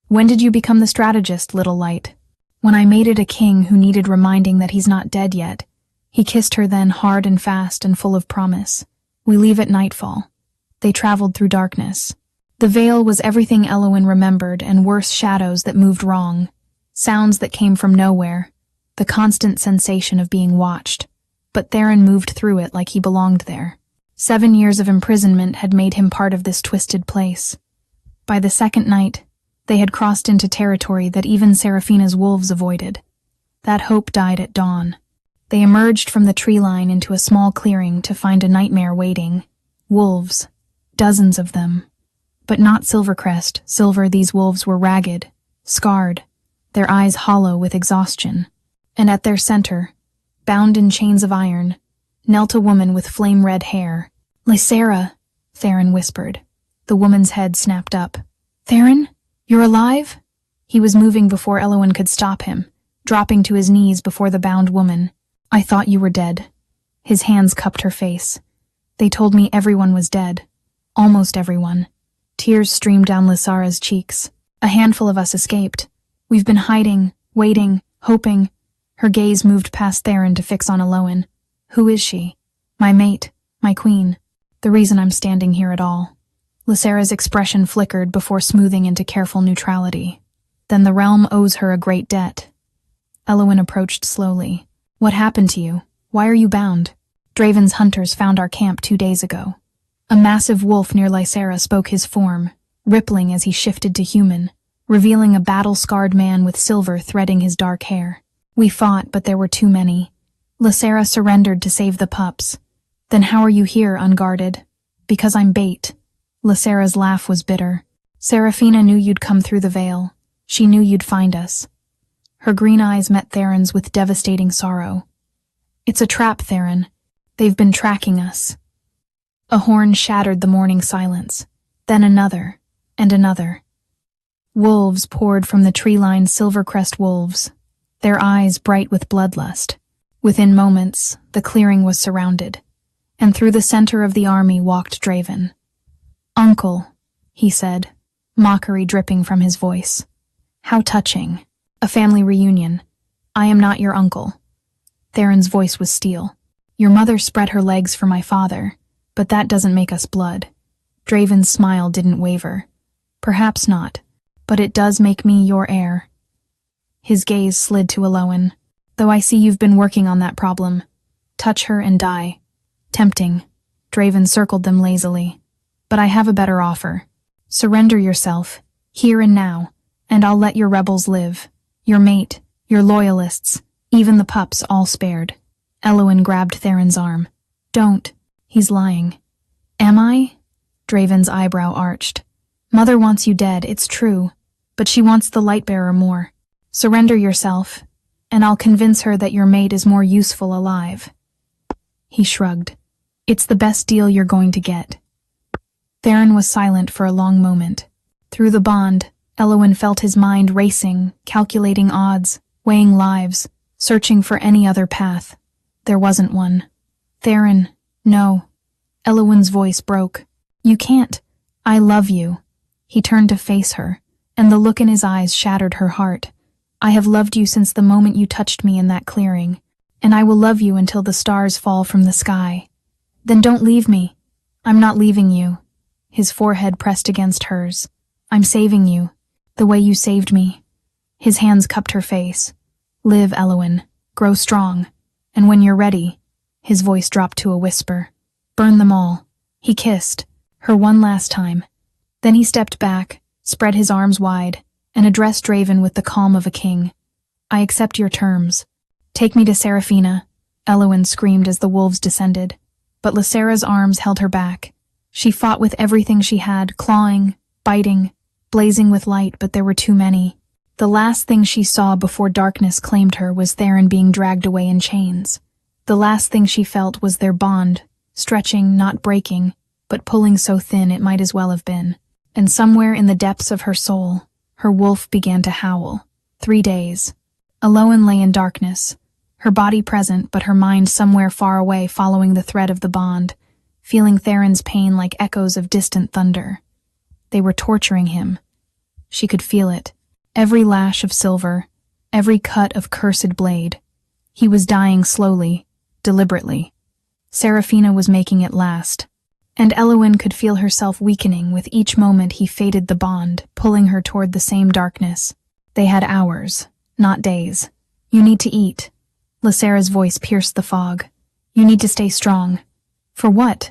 When did you become the strategist, little light? When I made it a king who needed reminding that he's not dead yet. He kissed her then, hard and fast and full of promise. We leave at nightfall. They traveled through darkness. The Vale was everything Elowen remembered, and worse, shadows that moved wrong. Sounds that came from nowhere. The constant sensation of being watched. But Theron moved through it like he belonged there. 7 years of imprisonment had made him part of this twisted place. By the second night, they had crossed into territory that even Seraphina's wolves avoided. That hope died at dawn. They emerged from the tree line into a small clearing to find a nightmare waiting. Wolves. Dozens of them. But not Silvercrest. These wolves were ragged, scarred, their eyes hollow with exhaustion. And at their center, bound in chains of iron, knelt a woman with flame-red hair. Lysera, Theron whispered. The woman's head snapped up. Theron? You're alive? He was moving before Elowen could stop him, dropping to his knees before the bound woman. I thought you were dead. His hands cupped her face. They told me everyone was dead. Almost everyone. Tears streamed down Lysera's cheeks. A handful of us escaped. We've been hiding, waiting, hoping. Her gaze moved past Theron to fix on Elowen. Who is she? My mate, my queen. The reason I'm standing here at all. Lysera's expression flickered before smoothing into careful neutrality. Then the realm owes her a great debt. Elowen approached slowly. What happened to you? Why are you bound? Draven's hunters found our camp 2 days ago. A massive wolf near Lysera spoke his form, rippling as he shifted to human, revealing a battle-scarred man with silver threading his dark hair. We fought, but there were too many. Lysera surrendered to save the pups. Then how are you here, unguarded? Because I'm bait. Lysera's laugh was bitter. Seraphina knew you'd come through the Vale. She knew you'd find us. Her green eyes met Theron's with devastating sorrow. It's a trap, Theron. They've been tracking us. A horn shattered the morning silence. Then another, and another. Wolves poured from the tree-lined Silvercrest wolves, their eyes bright with bloodlust. Within moments, the clearing was surrounded, and through the center of the army walked Draven. Uncle, he said, mockery dripping from his voice. How touching. A family reunion. I am not your uncle. Theron's voice was steel. Your mother spread her legs for my father, but that doesn't make us blood. Draven's smile didn't waver. Perhaps not, but it does make me your heir. His gaze slid to Elowen. Though I see you've been working on that problem. Touch her and die. Tempting. Draven circled them lazily. But I have a better offer. Surrender yourself, here and now, and I'll let your rebels live. Your mate, your loyalists, even the pups all spared. Elowen grabbed Theron's arm. Don't. He's lying. Am I? Draven's eyebrow arched. Mother wants you dead, it's true, but she wants the Lightbearer more. Surrender yourself, and I'll convince her that your mate is more useful alive. He shrugged. It's the best deal you're going to get. Theron was silent for a long moment. Through the bond, Elowen felt his mind racing, calculating odds, weighing lives, searching for any other path. There wasn't one. Theron, no. Elowen's voice broke. You can't. I love you. He turned to face her, and the look in his eyes shattered her heart. I have loved you since the moment you touched me in that clearing, and I will love you until the stars fall from the sky. Then don't leave me. I'm not leaving you. His forehead pressed against hers. I'm saving you, the way you saved me. His hands cupped her face. Live, Elowen. Grow strong. And when you're ready, his voice dropped to a whisper. Burn them all. He kissed her one last time. Then he stepped back, spread his arms wide, and addressed Draven with the calm of a king. I accept your terms. Take me to Seraphina, Elowen screamed as the wolves descended. But Lysera's arms held her back. She fought with everything she had, clawing, biting, blazing with light, but there were too many. The last thing she saw before darkness claimed her was Theron being dragged away in chains. The last thing she felt was their bond, stretching, not breaking, but pulling so thin it might as well have been. And somewhere in the depths of her soul, her wolf began to howl. 3 days. Elowen lay in darkness, her body present but her mind somewhere far away following the thread of the bond, feeling Theron's pain like echoes of distant thunder. They were torturing him. She could feel it. Every lash of silver, every cut of cursed blade. He was dying slowly, deliberately. Seraphina was making it last. And Elowen could feel herself weakening with each moment he faded the bond, pulling her toward the same darkness. They had hours, not days. You need to eat. Lysera's voice pierced the fog. You need to stay strong. For what?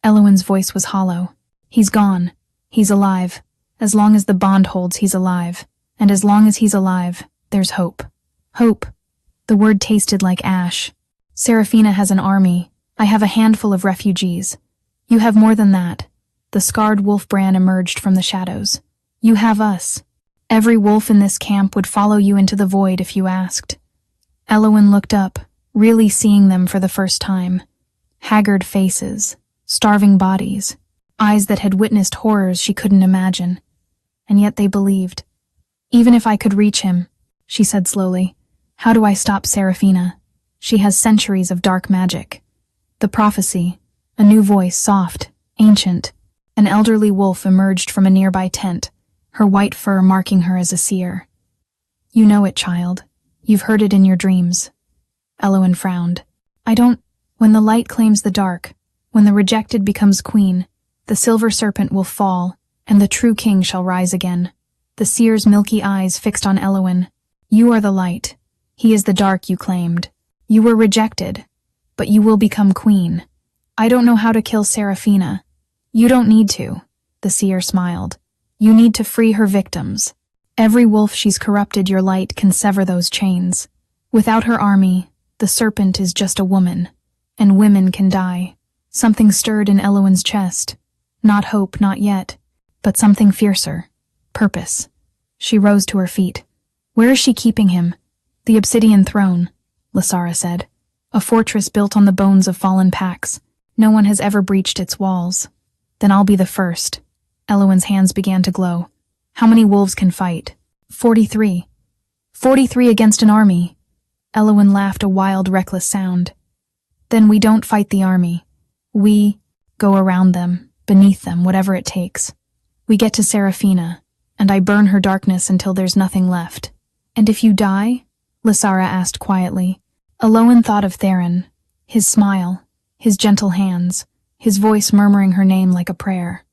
Elowen's voice was hollow. He's gone. He's alive. As long as the bond holds, he's alive. And as long as he's alive, there's hope. Hope. The word tasted like ash. Seraphina has an army. I have a handful of refugees. You have more than that. The scarred wolf Bran emerged from the shadows. You have us. Every wolf in this camp would follow you into the void if you asked. Elowen looked up, really seeing them for the first time. Haggard faces, starving bodies, eyes that had witnessed horrors she couldn't imagine. And yet they believed. Even if I could reach him, she said slowly, how do I stop Seraphina? She has centuries of dark magic. The prophecy, a new voice, soft, ancient. An elderly wolf emerged from a nearby tent, her white fur marking her as a seer. You know it, child. You've heard it in your dreams. Elowen frowned. When the light claims the dark, when the rejected becomes queen, the silver serpent will fall, and the true king shall rise again. The seer's milky eyes fixed on Elowen. You are the light. He is the dark you claimed. You were rejected, but you will become queen. I don't know how to kill Seraphina. You don't need to, the seer smiled. You need to free her victims. Every wolf she's corrupted, your light can sever those chains. Without her army, the serpent is just a woman, and women can die. Something stirred in Elowen's chest. Not hope, not yet, but something fiercer. Purpose. She rose to her feet. Where is she keeping him? The Obsidian Throne, Lysera said. A fortress built on the bones of fallen packs. No one has ever breached its walls. Then I'll be the first. Elowen's hands began to glow. How many wolves can fight? 43. 43 against an army. Elowen laughed a wild, reckless sound. Then we don't fight the army. We go around them, beneath them, whatever it takes. We get to Seraphina, and I burn her darkness until there's nothing left. And if you die? Lysera asked quietly. Elowen thought of Theron, his smile, his gentle hands, his voice murmuring her name like a prayer.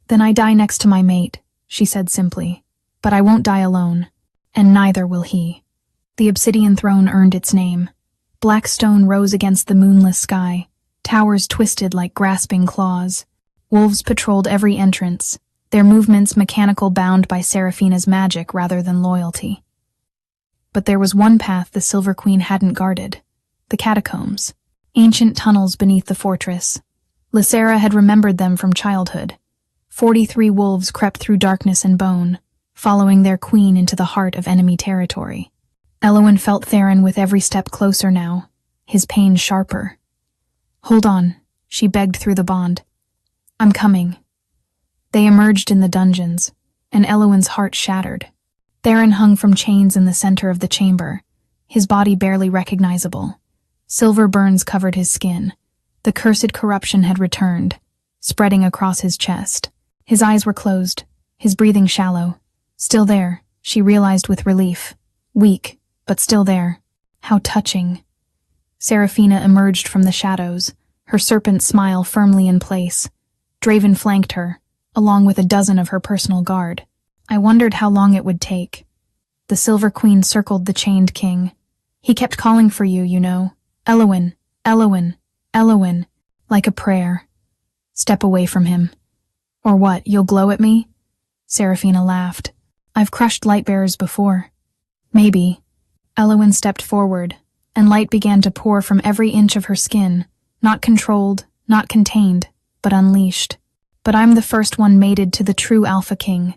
Then I die next to my mate, she said simply. But I won't die alone, and neither will he. The Obsidian Throne earned its name. Black stone rose against the moonless sky, towers twisted like grasping claws. Wolves patrolled every entrance, their movements mechanical, bound by Seraphina's magic rather than loyalty. But there was one path the Silver Queen hadn't guarded. The catacombs. Ancient tunnels beneath the fortress. Lysera had remembered them from childhood. 43 wolves crept through darkness and bone, following their queen into the heart of enemy territory. Elowen felt Theron with every step closer now, his pain sharper. Hold on, she begged through the bond. I'm coming. They emerged in the dungeons, and Elowen's heart shattered. Theron hung from chains in the center of the chamber, his body barely recognizable. Silver burns covered his skin. The cursed corruption had returned, spreading across his chest. His eyes were closed, his breathing shallow. Still there, she realized with relief. Weak, but still there. How touching. Seraphina emerged from the shadows, her serpent smile firmly in place. Draven flanked her, along with a dozen of her personal guard. I wondered how long it would take. The Silver Queen circled the chained king. He kept calling for you, you know. Elowen, Elowen, Elowen, like a prayer. Step away from him. Or what, you'll glow at me? Seraphina laughed. I've crushed light-bearers before. Maybe. Elowen stepped forward, and light began to pour from every inch of her skin, not controlled, not contained, but unleashed. But I'm the first one mated to the true Alpha King,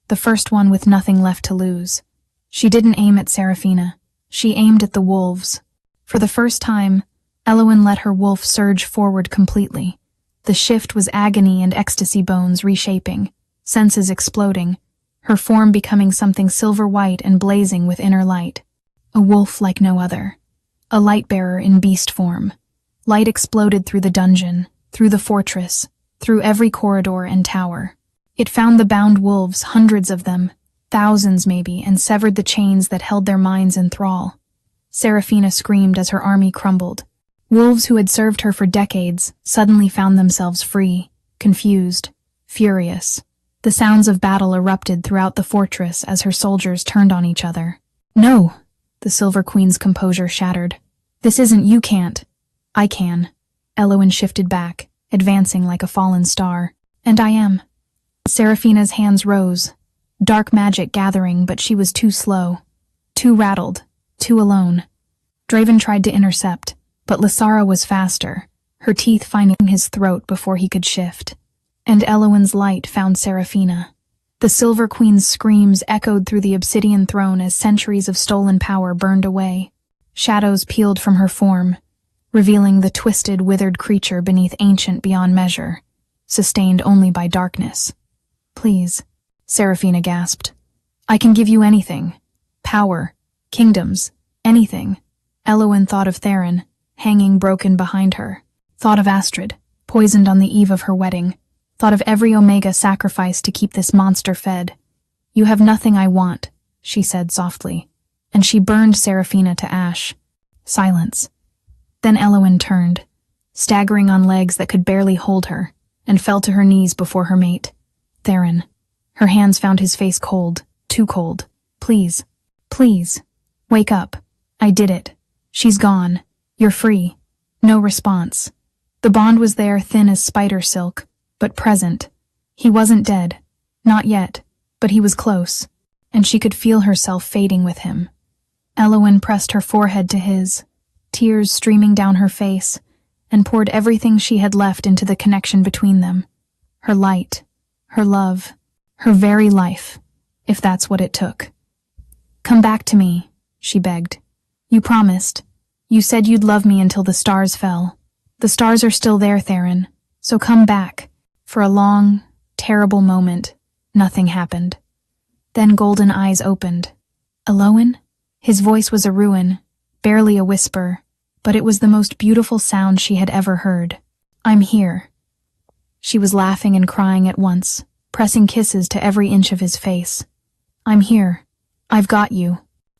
the first one with nothing left to lose. She didn't aim at Seraphina. She aimed at the wolves. For the first time, Elowen let her wolf surge forward completely. The shift was agony and ecstasy, bones reshaping, senses exploding, her form becoming something silver-white and blazing with inner light. A wolf like no other. A light-bearer in beast form. Light exploded through the dungeon, through the fortress, through every corridor and tower. It found the bound wolves, hundreds of them, thousands maybe, and severed the chains that held their minds in thrall. Seraphina screamed as her army crumbled. Wolves who had served her for decades suddenly found themselves free, confused, furious. The sounds of battle erupted throughout the fortress as her soldiers turned on each other. No! The Silver Queen's composure shattered. This isn't, you can't. I can. Elowen shifted back, advancing like a fallen star. And I am. Seraphina's hands rose, dark magic gathering, but she was too slow, too rattled, too alone. Draven tried to intercept, but Lysara was faster, her teeth finding his throat before he could shift. And Elowen's light found Seraphina. The Silver Queen's screams echoed through the obsidian throne as centuries of stolen power burned away. Shadows peeled from her form, revealing the twisted, withered creature beneath ancient beyond measure, sustained only by darkness. Please, Seraphina gasped. I can give you anything. Power, kingdoms, anything. Elowen thought of Theron, hanging broken behind her. Thought of Astrid, poisoned on the eve of her wedding. Thought of every Omega sacrificed to keep this monster fed. You have nothing I want, she said softly, and she burned Seraphina to ash. Silence. Then Elowen turned, staggering on legs that could barely hold her, and fell to her knees before her mate. Theron. Her hands found his face cold, too cold. Please. Please. Wake up. I did it. She's gone. You're free. No response. The bond was there, thin as spider silk, but present. He wasn't dead. Not yet, but he was close, and she could feel herself fading with him. Elowen pressed her forehead to his, tears streaming down her face, and poured everything she had left into the connection between them. Her light, her love, her very life, if that's what it took. Come back to me, she begged. You promised. You said you'd love me until the stars fell. The stars are still there, Theron, so come back. For a long, terrible moment, nothing happened. Then golden eyes opened. Elowen? His voice was a ruin, barely a whisper, but it was the most beautiful sound she had ever heard. I'm here. She was laughing and crying at once, pressing kisses to every inch of his face. I'm here. I've got you.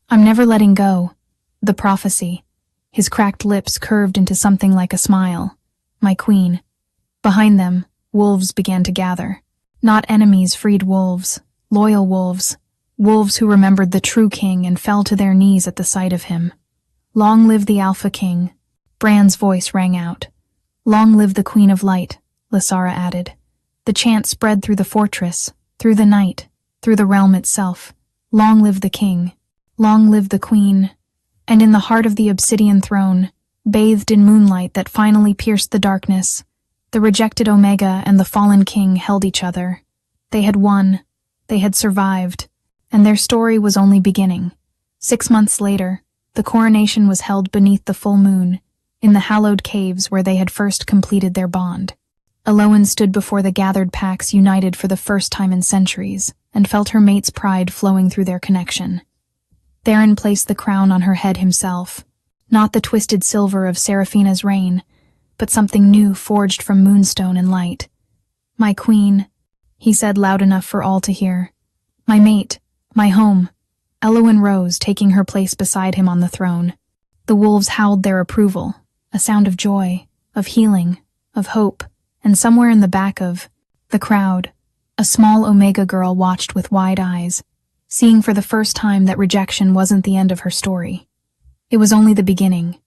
I'm never letting go. The prophecy. His cracked lips curved into something like a smile. My queen. Behind them, wolves began to gather. Not enemies, freed wolves. Loyal wolves. Wolves who remembered the true king and fell to their knees at the sight of him. Long live the Alpha King. Bran's voice rang out. Long live the Queen of Light, Lysara added. The chant spread through the fortress, through the night, through the realm itself. Long live the king. Long live the queen. And in the heart of the obsidian throne, bathed in moonlight that finally pierced the darkness, the rejected Omega and the fallen king held each other. They had won. They had survived. And their story was only beginning. 6 months later, the coronation was held beneath the full moon, in the hallowed caves where they had first completed their bond. Elowen stood before the gathered packs united for the first time in centuries, and felt her mate's pride flowing through their connection. Theron placed the crown on her head himself, not the twisted silver of Seraphina's reign, but something new forged from moonstone and light. My queen, he said loud enough for all to hear. My mate, my home. Elowen rose, taking her place beside him on the throne. The wolves howled their approval, a sound of joy, of healing, of hope, and somewhere in the back of the crowd, a small Omega girl watched with wide eyes, seeing for the first time that rejection wasn't the end of her story. It was only the beginning.